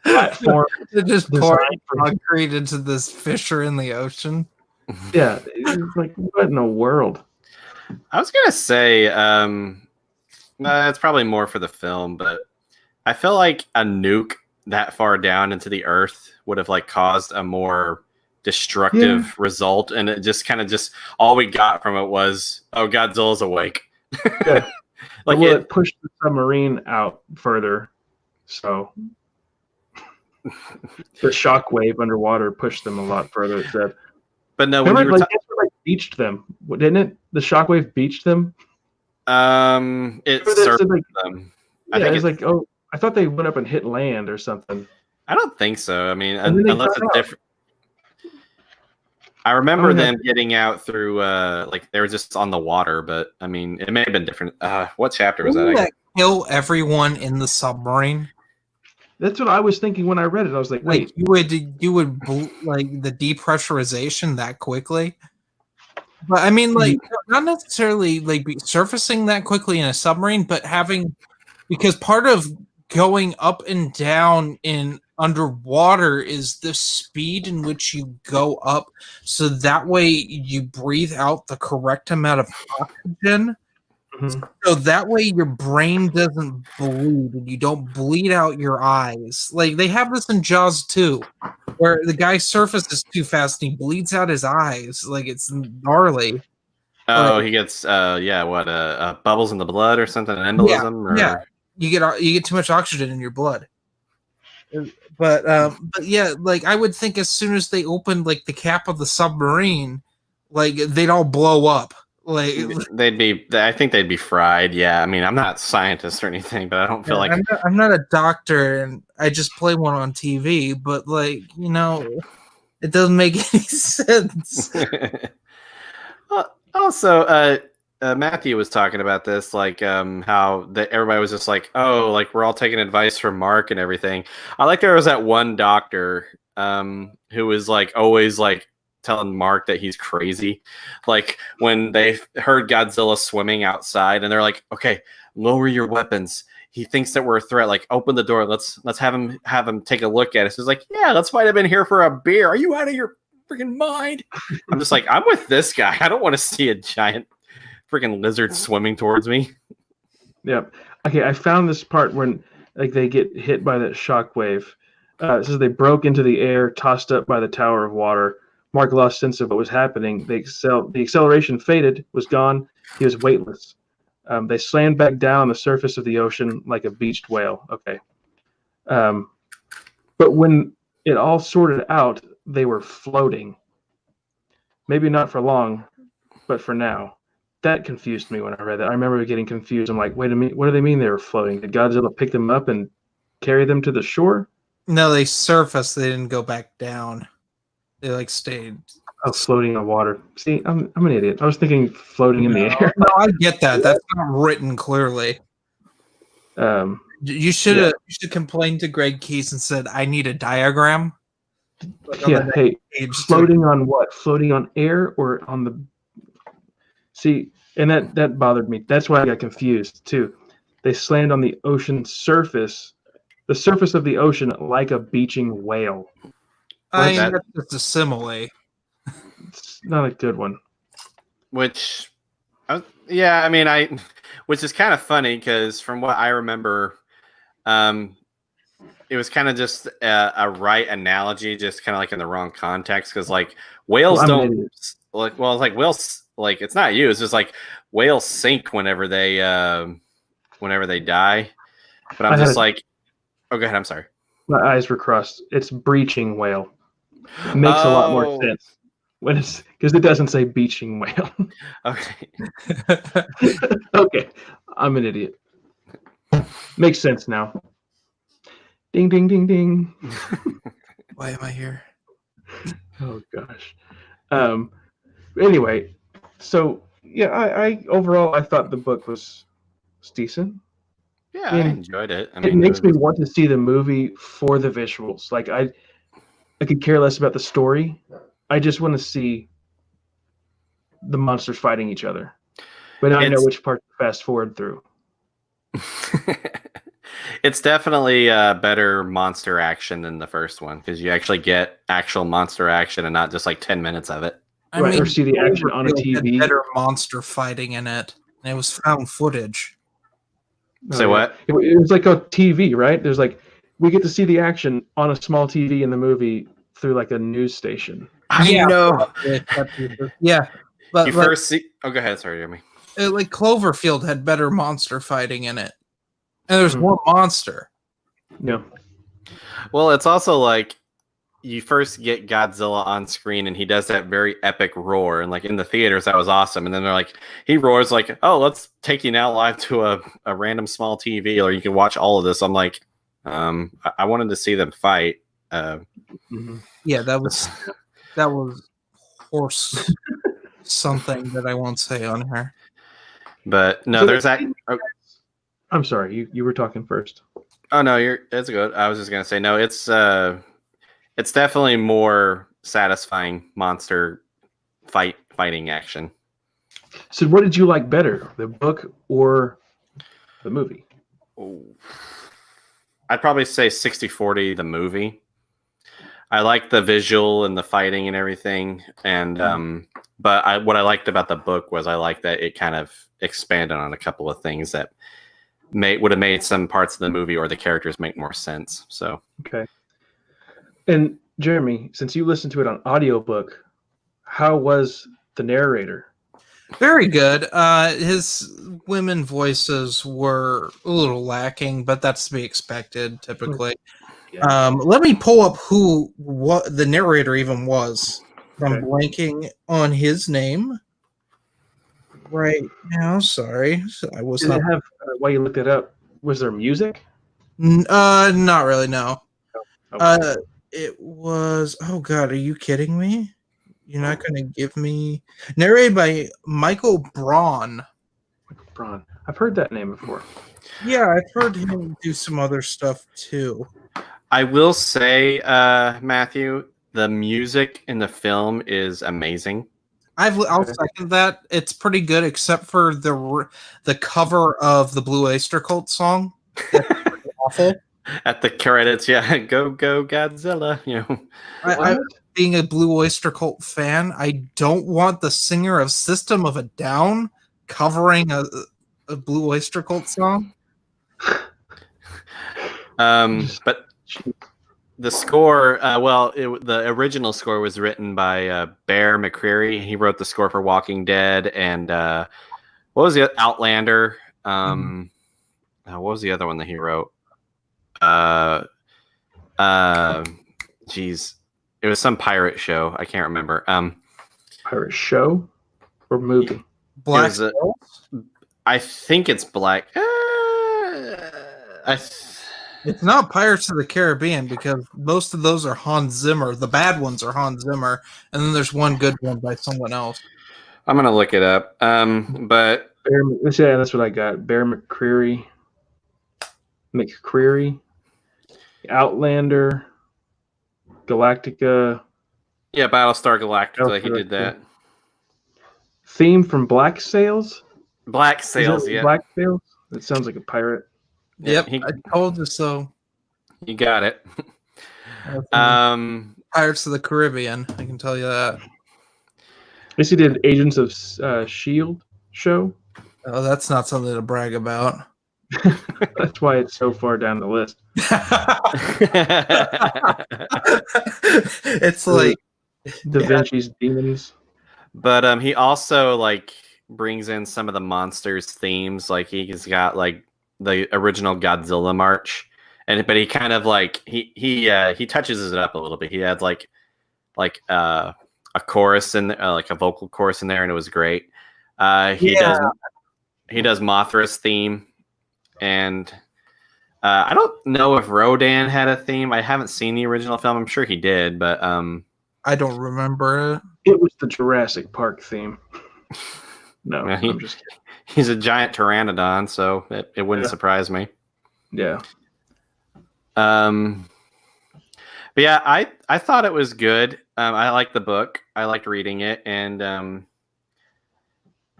platform. It just pouring concrete into this fissure in the ocean. Yeah, it's like, what in the world? I was gonna say, it's probably more for the film, but I feel like a nuke that far down into the earth would have like caused a more destructive result, and it just all we got from it was, oh, Godzilla's awake. Yeah. Like it pushed the submarine out further, so the shockwave underwater pushed them a lot further. It said, but no, when beached them, didn't it? The shockwave beached them. It surfaced them. I think it's like, oh, I thought they went up and hit land or something. I don't think so. I mean, unless it's different. I remember them getting out through, like they were just on the water, but I mean, it may have been different. What chapter was that? Didn't that kill everyone in the submarine? That's what I was thinking when I read it. I was like, wait, you would like the depressurization that quickly? But I mean, like not necessarily like surfacing that quickly in a submarine, but because part of going up and down in underwater is the speed in which you go up, so that way you breathe out the correct amount of oxygen, so that way your brain doesn't bleed and you don't bleed out your eyes. Like they have this in Jaws 2, where the guy surfaces too fast and he bleeds out his eyes. Like it's gnarly. Oh, he gets bubbles in the blood or something, an embolism. Yeah. You get too much oxygen in your blood. But yeah, like I would think as soon as they opened like the cap of the submarine, like they'd all blow up. Like I think they'd be fried. Yeah, I mean, I'm not a scientist or anything, but I don't feel like I'm not a doctor, and I just play one on TV. But like, you know, It doesn't make any sense. Also, Matthew was talking about this, like how everybody was just like, oh, like we're all taking advice from Mark and everything. I like there was that one doctor who was like always like telling Mark that he's crazy. Like when they heard Godzilla swimming outside, and they're like, okay, lower your weapons. He thinks that we're a threat. Like, open the door. Let's have him take a look at us. He's like, yeah, let's might have been here for a beer. Are you out of your freaking mind? I'm just like, I'm with this guy. I don't want to see a giant freaking lizard swimming towards me. Yep. Okay, I found this part when like they get hit by that shockwave. It says they broke into the air, tossed up by the tower of water. Mark lost sense of what was happening. The acceleration faded, was gone. He was weightless. They slammed back down on the surface of the ocean like a beached whale. Okay. But when it all sorted out, they were floating. Maybe not for long, but for now. That confused me when I read that. I remember getting confused. I'm like, wait a minute, what do they mean they were floating? Did Godzilla pick them up and carry them to the shore? No, they surfaced. They didn't go back down. They like stayed. Oh, floating on water. See, I'm an idiot. I was thinking floating in the air. No, I get that. That's not written clearly. You should complained to Greg Keys and said, "I need a diagram." Yeah. Hey, floating on what? Floating on air or on the? See, and that bothered me. That's why I got confused too. They slammed on the ocean surface, the surface of the ocean, like a beaching whale. That's just a simile. It's not a good one. Which, yeah, I mean, which is kind of funny because from what I remember, it was kind of just a right analogy, just kind of like in the wrong context. Because like whales don't like, well, it's like whales, like it's not you. It's just like whales sink whenever they die. But I'm just like, oh, go ahead. I'm sorry. My eyes were crossed. It's breaching whale. It makes a lot more sense when it's because it doesn't say beaching whale. Okay. Okay, I'm an idiot. Makes sense now. Ding, ding, ding, ding. Why am I here? Oh gosh. Anyway, so yeah, I overall I thought the book was decent. Yeah, I enjoyed it. I mean, it makes me want to see the movie for the visuals. Like I could care less about the story. I just want to see the monsters fighting each other. But I know which part to fast forward through. It's definitely better monster action than the first one because you actually get actual monster action and not just like 10 minutes of it. I mean, or see the action on a TV. Better monster fighting in it. And it was found footage. Say what? It was like a TV, right? There's like we get to see the action on a small TV in the movie through like a news station. I know. Yeah, but you first see. Oh, go ahead. Sorry, Jeremy. Like Cloverfield had better monster fighting in it, and there's more monster. Yeah. Well, it's also like you first get Godzilla on screen, and he does that very epic roar, and like in the theaters, that was awesome. And then they're like, he roars like, "Oh, let's take you now live to a random small TV, or you can watch all of this." I'm like, I wanted to see them fight. Yeah, that was horse something that I won't say on here. But no, So there's that. I'm sorry, you were talking first. Oh no, it's good. I was just gonna say no. It's definitely more satisfying monster fighting action. So, what did you like better, the book or the movie? I'd probably say 60-40 the movie. I like the visual and the fighting and everything, and but what I liked about the book was I liked that it kind of expanded on a couple of things that would have made some parts of the movie or the characters make more sense. So okay. And Jeremy, since you listened to it on audiobook, how was the narrator? Very good. His women voices were a little lacking, but that's to be expected typically. Yeah. Let me pull up what the narrator even was. Okay. I'm blanking on his name right now. Sorry, I was not. Have while you looked it up, was there music? Not really. No. Okay. It was. Oh God, are you kidding me? You're not going to give me narrated by Michael Braun. Braun. I've heard that name before. Yeah, I've heard him do some other stuff too. I will say, Matthew, the music in the film is amazing. I'll second that. It's pretty good, except for the cover of the Blue Oyster Cult song. That's awful. At the credits, yeah, go Godzilla. You know, I, being a Blue Oyster Cult fan, I don't want the singer of System of a Down covering a Blue Oyster Cult song. But the score, the original score was written by Bear McCreary. He wrote the score for Walking Dead and what was the Outlander? What was the other one that he wrote? Geez, it was some pirate show. I can't remember. Pirate show or movie? Black. I think it's Black. It's not Pirates of the Caribbean because most of those are Hans Zimmer. The bad ones are Hans Zimmer, and then there's one good one by someone else. I'm gonna look it up. But yeah, that's what I got. Bear McCreary, Outlander, Galactica. Yeah, Battlestar Galactica. He did that. Theme from Black Sails. Black Sails, yeah. Black Sails. That sounds like a pirate. Yep, I told you so. You got it. Pirates of the Caribbean. I can tell you that. I guess he did Agents of S.H.I.E.L.D. show. Oh, that's not something to brag about. That's why it's so far down the list. It's like Da Vinci's Demons. But he also like brings in some of the monsters themes. Like he's got like the original Godzilla march, but he kind of like he touches it up a little bit. He had like a chorus in like a vocal chorus in there, and it was great. He does Mothra's theme, and I don't know if Rodan had a theme. I haven't seen the original film. I'm sure he did, but I don't remember it. It was the Jurassic Park theme. No, I'm just kidding. He's a giant pteranodon, so it wouldn't surprise me. Yeah. But yeah, I thought it was good. I liked the book. I liked reading it, and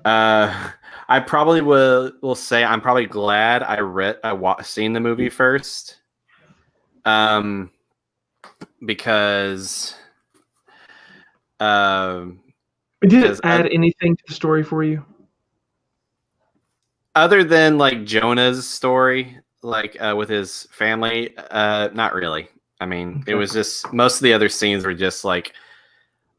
I probably will say I'm probably glad I seen the movie first, because did it add anything to the story for you? Other than like Jonah's story, like with his family, not really. I mean, It was just most of the other scenes were just like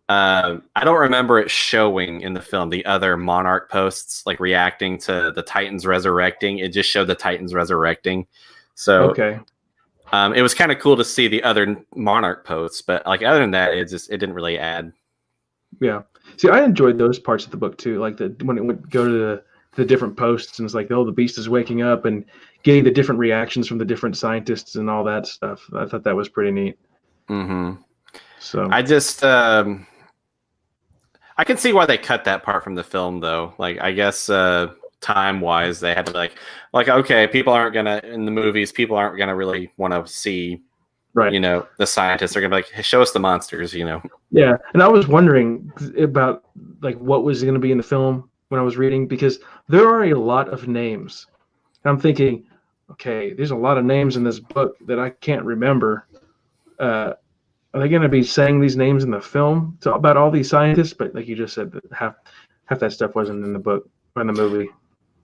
I don't remember it showing in the film the other Monarch posts like reacting to the Titans resurrecting. It just showed the Titans resurrecting. So it was kind of cool to see the other Monarch posts, but like other than that, it didn't really add. Yeah. See, I enjoyed those parts of the book too, like when it would go to the different posts and it's like, oh, the beast is waking up and getting the different reactions from the different scientists and all that stuff. I thought that was pretty neat. Mm-hmm. So I just I can see why they cut that part from the film though. Like I guess time wise they had to like okay, people aren't gonna really want to see the scientists. They're gonna be like, hey, show us the monsters, Yeah, and I was wondering about like what was going to be in the film when I was reading, because there are a lot of names. And I'm thinking, okay, there's a lot of names in this book that I can't remember. Are they going to be saying these names in the film about all these scientists? But like you just said, that half that stuff wasn't in the book or in the movie.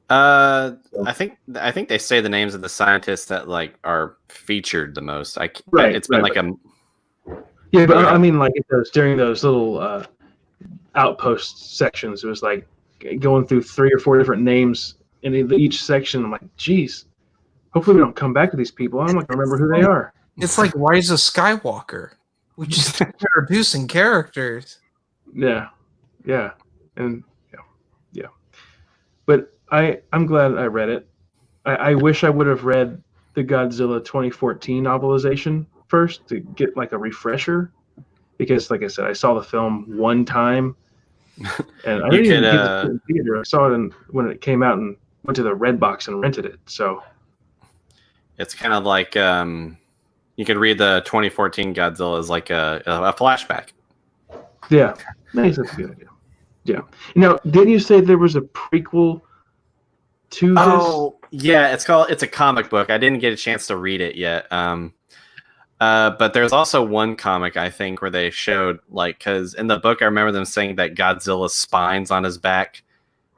I think they say the names of the scientists that like are featured the most. It's been like a but I mean, like during those little outpost sections, it was like going through 3 or 4 different names in each section. I'm like, geez, hopefully we don't come back to these people. I'm not gonna remember who they are. It's like Rise of Skywalker. We just keep introducing characters. Yeah, and yeah. But I'm glad I read it. I wish I would have read the Godzilla 2014 novelization first to get like a refresher, because like I said, I saw the film one time, and I You didn't even could get to see it in theater. I saw it when it came out and went to the Redbox and rented it. So it's kind of like you could read the 2014 Godzilla as like a flashback. yeah, I guess that's a good idea. Yeah. Now, didn't you say there was a prequel to this? Oh, yeah, it's a comic book. I didn't get a chance to read it yet. But there's also one comic, I think, where they showed, like, because in the book I remember them saying that Godzilla's spines on his back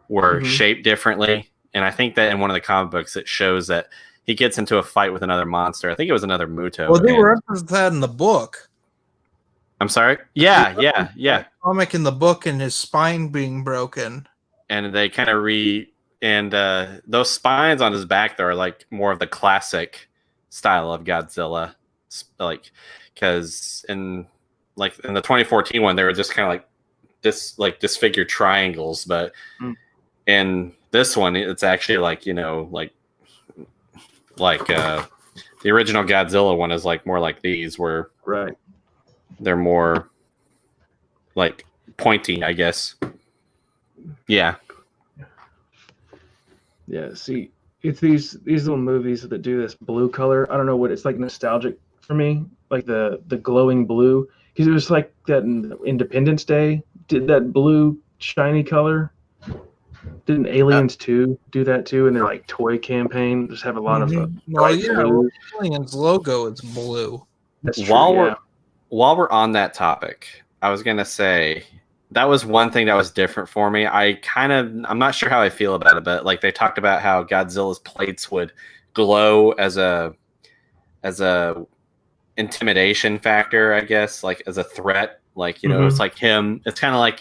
were shaped differently, and I think that in one of the comic books it shows that he gets into a fight with another monster. I think it was another Muto. Well, they were referenced that in the book. I'm sorry? Yeah. Comic in the book and his spine being broken. And they kind of and those spines on his back, though, are like more of the classic style of Godzilla. Like, because in the 2014 one, they were just kind of like disfigured triangles, but in this one, it's actually like, the original Godzilla one is like more like these, where right, they're more like pointy, I guess. Yeah. See, it's these little movies that do this blue color. I don't know what it's like, nostalgic for me, like the glowing blue, because it was like that in Independence Day did that blue shiny color. Didn't Aliens 2 do that too? And their like toy campaign just have a lot of Aliens logo is blue. That's true. While we're on that topic, I was gonna say that was one thing that was different for me. I'm not sure how I feel about it, but like they talked about how Godzilla's plates would glow as a intimidation factor, I guess, like as a threat. Like, it's like him. It's kind of like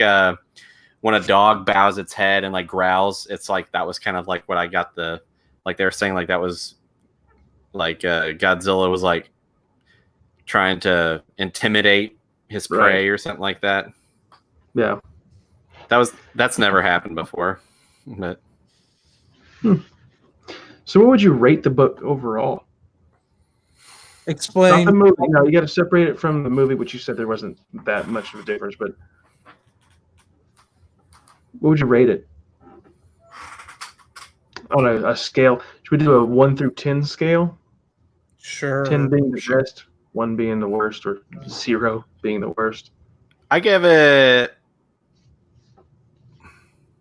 when a dog bows its head and like growls. It's like that was kind of like what I got like they were saying, like that was like Godzilla was like trying to intimidate his prey or something like that. Yeah, that's never happened before. But so, what would you rate the book overall? Explain. Not the movie. No, you got to separate it from the movie, which you said there wasn't that much of a difference. But what would you rate it on a scale? Should we do a 1 through 10 scale? Sure. 10 being the best, 1 being the worst, or 0 being the worst. I give it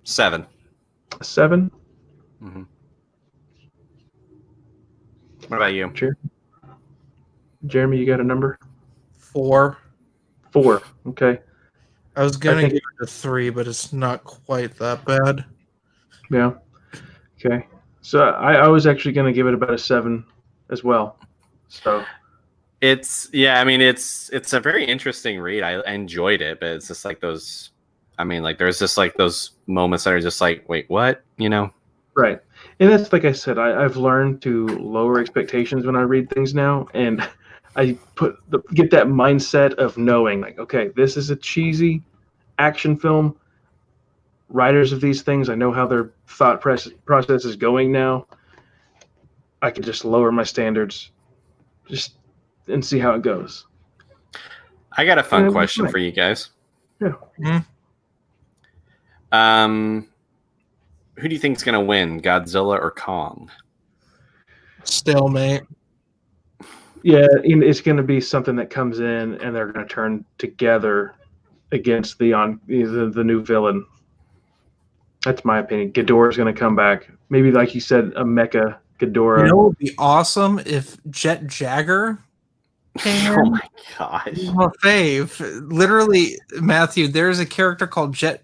7. A 7? Mm-hmm. What about you? Jeremy, you got a number? 4. 4. Okay. I was gonna give it a 3, but it's not quite that bad. Yeah. Okay. So I was actually gonna give it about a 7 as well. So it's a very interesting read. I enjoyed it, but it's just like those. I mean, like there's just like those moments that are just like, wait, what? Right. And that's like I said, I've learned to lower expectations when I read things now, and I get that mindset of knowing, like, okay, this is a cheesy action film. Writers of these things, I know how their thought process is going now. I can just lower my standards, and see how it goes. I got a fun question for you guys. Yeah. Mm-hmm. Who do you think is going to win, Godzilla or Kong? Stalemate. Yeah, it's going to be something that comes in, and they're going to turn together against the new villain. That's my opinion. Ghidorah's going to come back. Maybe, like you said, a mecha Ghidorah. It would be awesome if Jet Jagger came in. Oh my gosh. My fave. Literally, Matthew, there's a character called Jet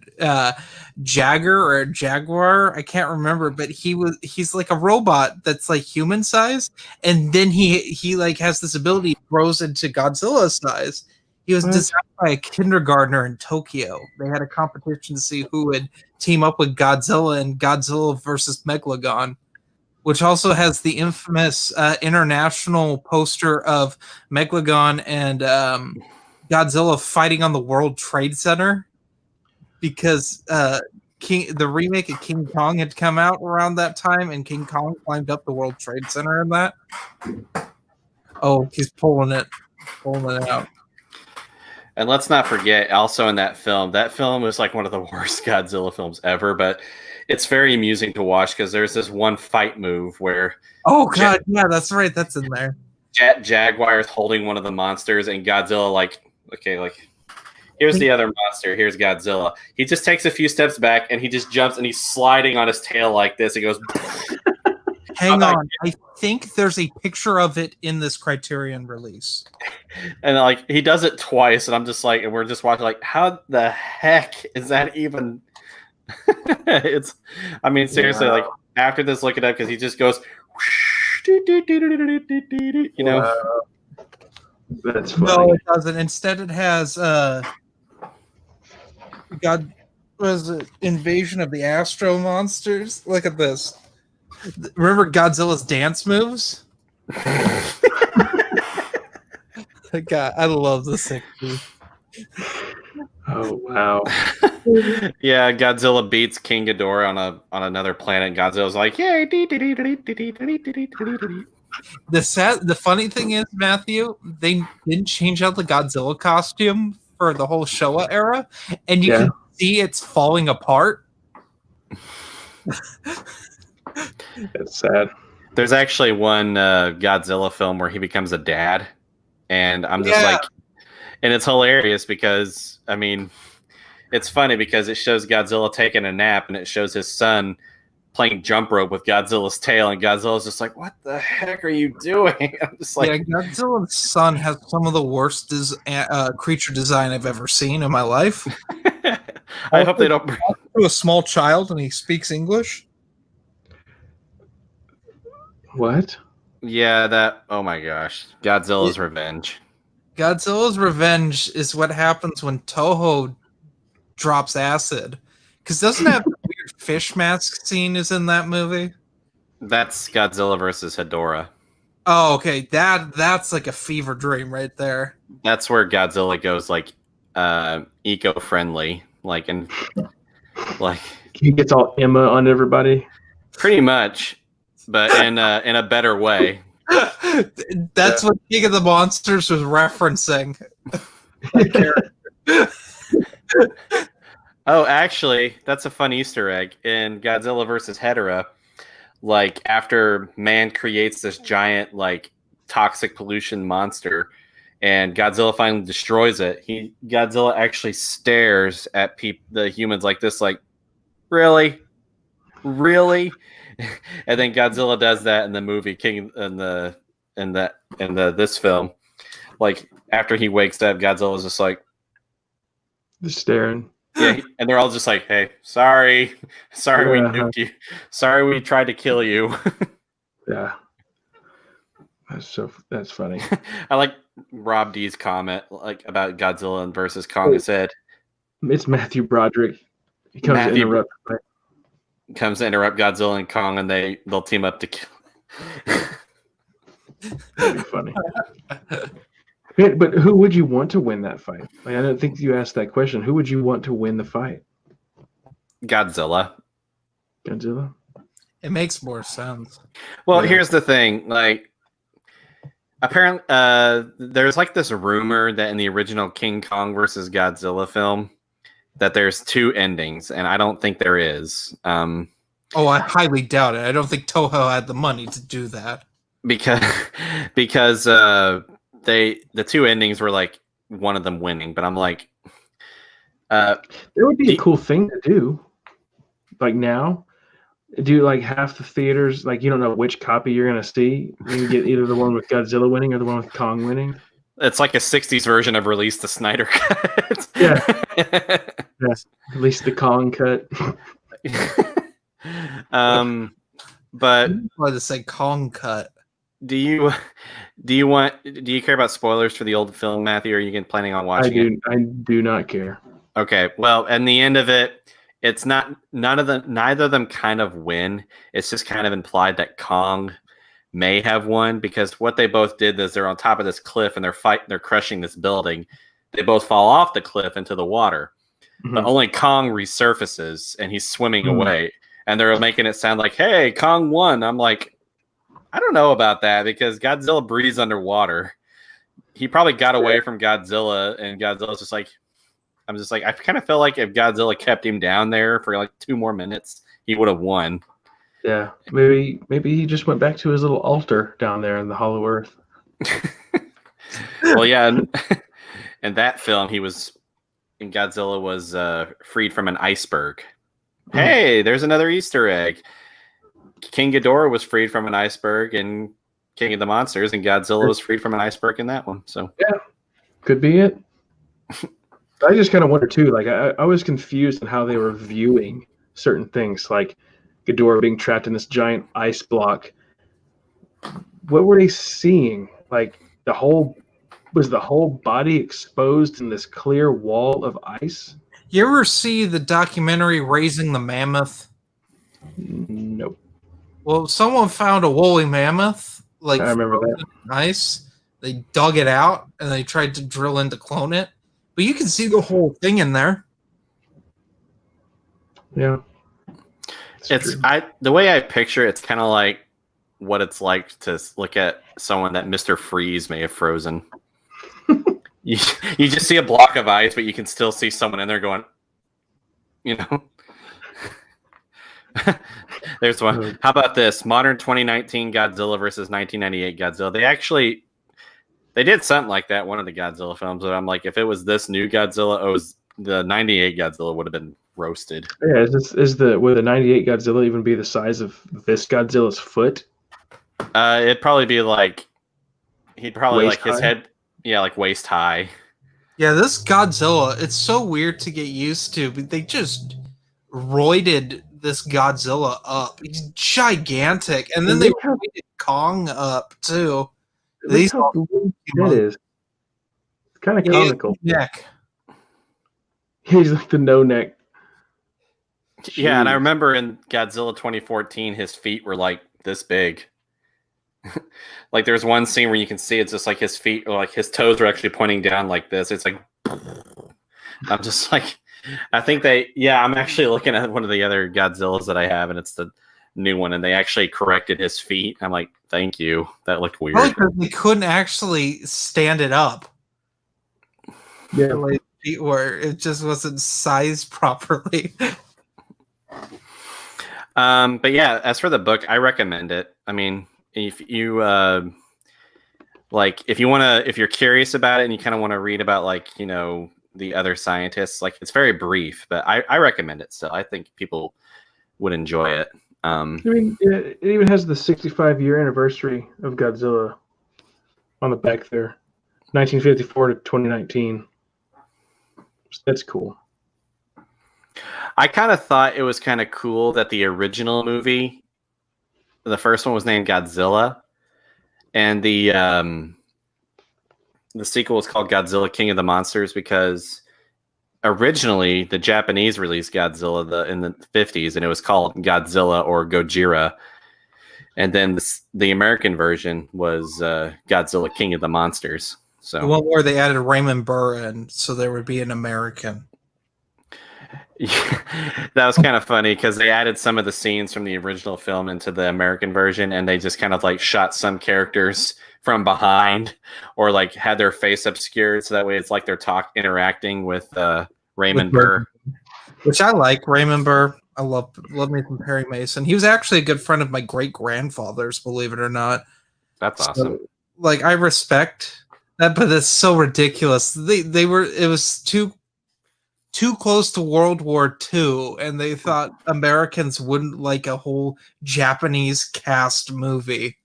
Jagger or Jaguar. I can't remember, but he's like a robot that's like human size, and then he like has this ability, he grows into Godzilla size. He was designed by a kindergartner in Tokyo. They had a competition to see who would team up with Godzilla in Godzilla versus Megalodon, which also has the infamous international poster of Megalodon and Godzilla fighting on the World Trade Center, because the remake of King Kong had come out around that time, and King Kong climbed up the World Trade Center in that. Oh, he's pulling it. Pulling it out. And let's not forget, also in that film was like one of the worst Godzilla films ever, but it's very amusing to watch because there's this one fight move where Oh god, yeah, that's right, that's in there. Jaguar is holding one of the monsters, and Godzilla here's the other monster. Here's Godzilla. He just takes a few steps back, and he just jumps, and he's sliding on his tail like this. He goes. Hang on, I think there's a picture of it in this Criterion release. And like he does it twice, and I'm just like, and we're just watching like, how the heck is that even? It's, I mean, seriously, like after this, look it up because he just goes, you know. Wow. That's funny. No, it doesn't. Instead, it has God was it Invasion of the Astro Monsters. Look at this. Remember Godzilla's dance moves? God, I love the 60s. Oh wow. Yeah, Godzilla beats King Ghidorah on another planet. Godzilla's like, yay! The funny thing is, Matthew, they didn't change out the Godzilla costume for the whole Showa era, and you can see it's falling apart. That's sad. There's actually one Godzilla film where he becomes a dad, and I'm just like, and it's hilarious because, I mean, it's funny because it shows Godzilla taking a nap, and it shows his son playing jump rope with Godzilla's tail, and Godzilla's just like, what the heck are you doing? I'm just like, yeah, Godzilla's son has some of the worst creature design I've ever seen in my life. I hope they don't bring to a small child and he speaks English. What? Yeah, that. Oh my gosh, Godzilla's Revenge. Godzilla's Revenge is what happens when Toho drops acid. Because doesn't that weird fish mask scene is in that movie? That's Godzilla versus Hedorah. Oh, okay. That's like a fever dream right there. That's where Godzilla goes like eco-friendly, like, and like He gets all Emma on everybody. pretty much, but in a better way. That's what King of the Monsters was referencing. Oh, actually, that's a fun Easter egg in Godzilla versus Hedorah. Like after man creates this giant like toxic pollution monster, and Godzilla finally destroys it, Godzilla actually stares at the humans like this, like, really, and then Godzilla does that in the movie King in this film. Like after he wakes up, Godzilla's just like, Just staring. yeah, and they're all just like, hey, sorry we nuked you, sorry we tried to kill you. Yeah. That's funny. I like Rob D's comment like about Godzilla and versus Kong. It said It's Matthew Broderick. He comes to interrupt. Comes to interrupt Godzilla and Kong, and they'll team up to kill. That'd be funny. But who would you want to win that fight? Like, I don't think you asked that question. Who would you want to win the fight? Godzilla. Godzilla? It makes more sense. Well, here's the thing. Like, apparently, there's like this rumor that in the original King Kong versus Godzilla film, that there's two endings, and I don't think there is. Oh, I highly doubt it. I don't think Toho had the money to do that. Because the two endings were like one of them winning, but I'm like, it would be a cool thing to do. Like now, do like half the theaters, like you don't know which copy you're gonna see. You can get either the one with Godzilla winning or the one with Kong winning. It's like a '60s version of Release the Snyder Cut. Yeah. Yes. At least the Kong cut. But I wanted to say Kong cut. do you care about spoilers for the old film, Matthew? Or are you planning on watching it? I do not care. Okay. Well, and the end of it, it's not neither of them kind of win. It's just kind of implied that Kong may have won, because what they both did is they're on top of this cliff and they're crushing this building. They both fall off the cliff into the water. Mm-hmm. But only Kong resurfaces and he's swimming away. And they're making it sound like, hey, Kong won. I'm like, I don't know about that, because Godzilla breathes underwater. he probably got away from Godzilla, and Godzilla's just like, I'm just like, I kind of feel like if Godzilla kept him down there for like 2 more minutes, he would have won. Yeah, maybe he just went back to his little altar down there in the Hollow Earth. Well, yeah, in that film, Godzilla was freed from an iceberg. Hey, there's another Easter egg. King Ghidorah was freed from an iceberg in King of the Monsters, and Godzilla was freed from an iceberg in that one. So yeah, could be it. I just kind of wonder too. Like I was confused on how they were viewing certain things, like Ghidorah being trapped in this giant ice block. What were they seeing? Like was the whole body exposed in this clear wall of ice? You ever see the documentary Raising the Mammoth? Nope. Well, someone found a woolly mammoth, like I remember that. in ice. They dug it out and they tried to drill in to clone it, but you can see the whole thing in there. Yeah, the way I picture it's kind of like what it's like to look at someone that Mr. Freeze may have frozen. you just see a block of ice, but you can still see someone in there going, you know. There's one. How about this? Modern 2019 Godzilla versus 1998 Godzilla. They did something like that, one of the Godzilla films, but I'm like, if it was this new Godzilla, the 98 Godzilla would have been roasted. Yeah, would the 98 Godzilla even be the size of this Godzilla's foot? It'd probably be like, he'd probably Waist like his high? head, yeah, like waist high. Yeah, this Godzilla, it's so weird to get used to, but they just roided this Godzilla up. He's gigantic. And then they roided Kong up too. Look how big that is. It's kind of comical. Neck. He's like the no neck. Yeah, and I remember in Godzilla 2014, his feet were like this big. Like there's one scene where you can see it's just like his feet, or like his toes are actually pointing down like this. It's like, I'm just like, I think I'm actually looking at one of the other Godzillas that I have, and it's the new one, and they actually corrected his feet. I'm like, thank you. That looked weird. Probably because they couldn't actually stand it up. Yeah. The way the feet were, it just wasn't sized properly. But yeah, as for the book, I recommend it. I mean, if you if you're curious about it and you kind of want to read about like, you know, the other scientists, like it's very brief, but I recommend it. So I think people would enjoy it. I mean, it even has the 65-year anniversary of Godzilla on the back there, 1954 to 2019. So that's cool. I kind of thought it was kind of cool that the original movie, the first one was named Godzilla, and the sequel was called Godzilla King of the Monsters because originally the Japanese released Godzilla in the 50s, and it was called Godzilla or Gojira. And then the American version was Godzilla King of the Monsters. So the one where they added Raymond Burr in, so there would be an American. That was kind of funny because they added some of the scenes from the original film into the American version, and they just kind of like shot some characters from behind or like had their face obscured, so that way it's like they're interacting with Raymond Burr. Which I like. Raymond Burr. I love me some Perry Mason. He was actually a good friend of my great grandfather's, believe it or not. That's awesome. Like, I respect that, but it's so ridiculous. It was too close to World War II, and they thought Americans wouldn't like a whole Japanese cast movie.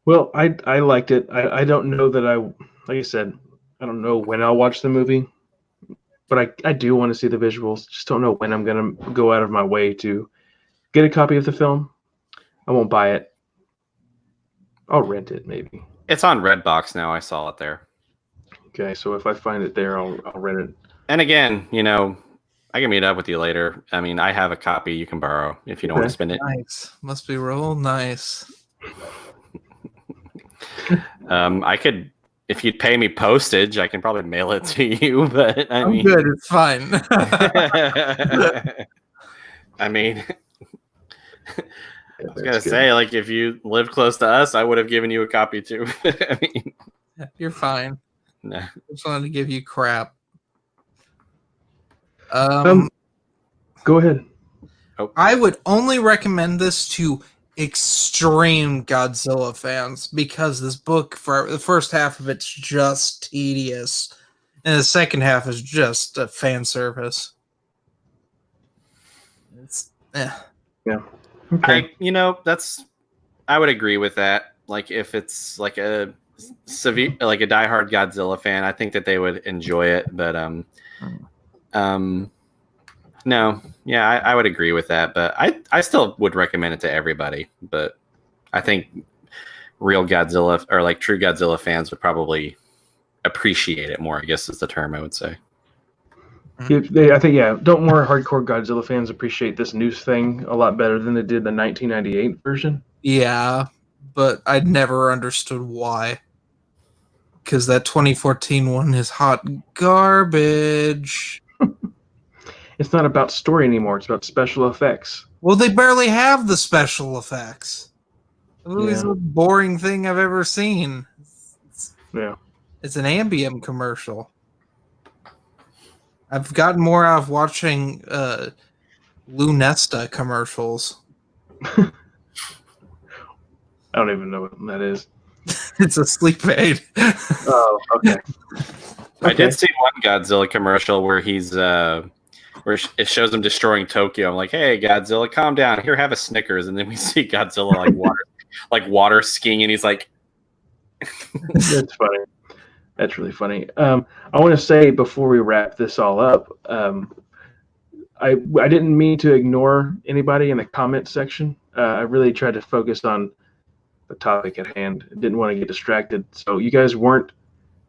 Well, I liked it. I don't know that like I said, I don't know when I'll watch the movie, but I do want to see the visuals. Just don't know when I'm going to go out of my way to get a copy of the film. I won't buy it. I'll rent it maybe. It's on Redbox now. I saw it there. Okay, so if I find it there, I'll rent it. And again, you know, I can meet up with you later. I mean, I have a copy you can borrow if you don't want to spend it. Nice. Must be real nice. I could, if you'd pay me postage, I can probably mail it to you. But I mean, good. It's fine. I mean, I was gonna say, like, if you lived close to us, I would have given you a copy too. I mean, You're fine. no. I just wanted to give you crap. Go ahead. I would only recommend this to extreme Godzilla fans because this book, for the first half of it's just tedious, and the second half is just a fan service. It's Yeah. Okay. I would agree with that. Like, if it's like a severe, like a diehard Godzilla fan, I think that they would enjoy it. But no, yeah, I would agree with that. But I still would recommend it to everybody. But I think real Godzilla or like true Godzilla fans would probably appreciate it more, I guess is the term I would say. I think don't more hardcore Godzilla fans appreciate this new thing a lot better than they did the 1998 version? Yeah, but I never understood why. Because that 2014 one is hot garbage. It's not about story anymore. It's about special effects. Well, they barely have the special effects. The movie's the most boring thing I've ever seen. It's an Ambien commercial. I've gotten more out of watching Lunesta commercials. I don't even know what that is. It's a sleep aid. Oh, okay. I did see one Godzilla commercial where he's where it shows him destroying Tokyo. I'm like, hey, Godzilla, calm down. Here, have a Snickers. And then we see Godzilla like water skiing, and he's like, That's funny. That's really funny. I want to say before we wrap this all up, I didn't mean to ignore anybody in the comment section. I really tried to focus on the topic at hand. I didn't want to get distracted. So you guys you're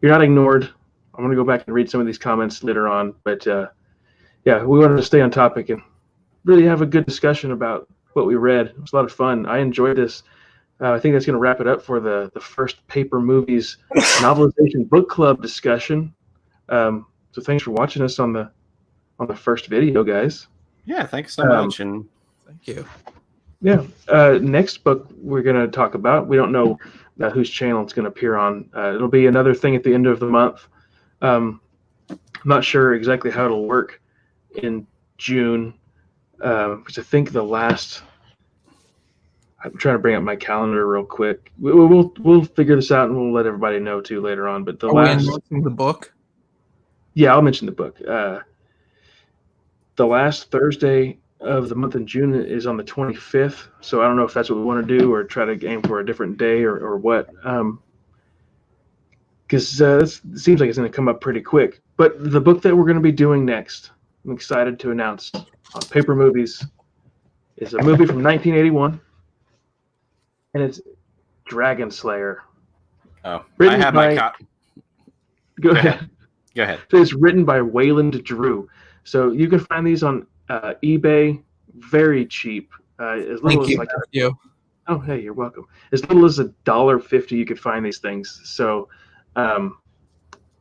not ignored. I'm going to go back and read some of these comments later on. But we wanted to stay on topic and really have a good discussion about what we read. It was a lot of fun. I enjoyed this. I think that's going to wrap it up for the first Paper Movies Novelization Book Club discussion. So thanks for watching us on the first video, guys. Yeah, thanks so much. And thank you. Yeah. Next book we're going to talk about, we don't know whose channel it's going to appear on. It'll be another thing at the end of the month. I'm not sure exactly how it'll work in June, because I think I'm trying to bring up my calendar real quick. We'll figure this out and we'll let everybody know too later on. But we announcing the book? Yeah, I'll mention the book. The last Thursday of the month in June is on the 25th. So I don't know if that's what we want to do or try to aim for a different day or what. Because it seems like it's going to come up pretty quick. But the book that we're going to be doing next, I'm excited to announce on Paper Movies, is a movie from 1981. And it's Dragon Slayer. Oh, I have my copy. Go ahead. Go ahead. So it's written by Wayland Drew. So you can find these on eBay, very cheap. As little Thank as you. Oh, hey, you're welcome. As little as $1.50, you could find these things. So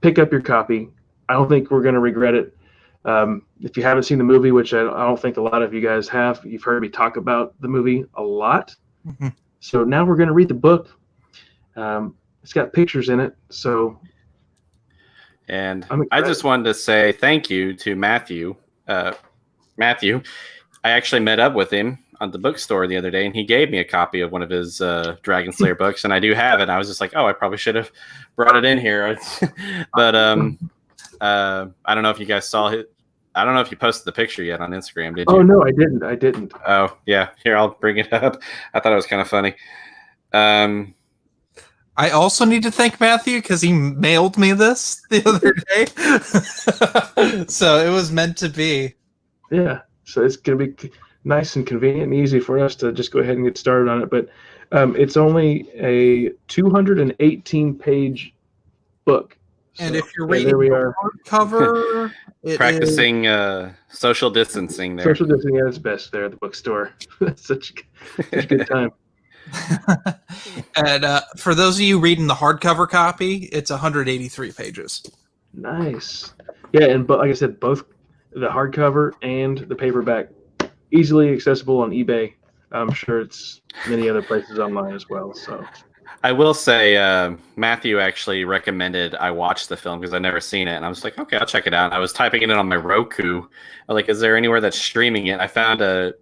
pick up your copy. I don't think we're going to regret it. If you haven't seen the movie, which I don't think a lot of you guys have, you've heard me talk about the movie a lot. Mm-hmm. So now we're going to read the book. It's got pictures in it. So, and I just wanted to say thank you to Matthew. Matthew, I actually met up with him at the bookstore the other day, and he gave me a copy of one of his Dragon Slayer books, and I do have it. I was just like, oh, I probably should have brought it in here. But I don't know if you guys saw it. I don't know if you posted the picture yet on Instagram, did you? Oh, no, I didn't. Oh, yeah. Here, I'll bring it up. I thought it was kind of funny. I also need to thank Matthew because he mailed me this the other day. So it was meant to be. Yeah. So it's going to be nice and convenient and easy for us to just go ahead and get started on it. But it's only a 218-page book. And so, if you're reading the hardcover, practicing social distancing there. Social distancing at its best there at the bookstore. That's such a good time. And for those of you reading the hardcover copy, it's 183 pages. Nice. Yeah, but like I said, both the hardcover and the paperback easily accessible on eBay I'm sure it's many other places online as well. So I will say, Matthew actually recommended I watch the film because I'd never seen it, and I was like, okay, I'll check it out. I was typing it in on my Roku. I'm like, is there anywhere that's streaming it? I found a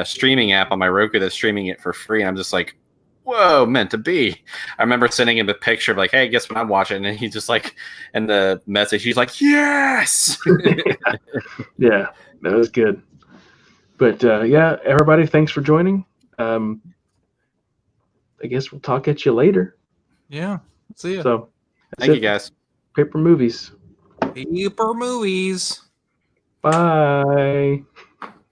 streaming app on my Roku that's streaming it for free, and I'm just like, whoa, meant to be. I remember sending him a picture of like, hey, guess what I'm watching? And he's just like, and the message, he's like, yes. yeah, that was good. But yeah, everybody, thanks for joining. I guess we'll talk at you later. Yeah. See ya. So Thank you, guys. Paper Movies. Paper movies. Bye.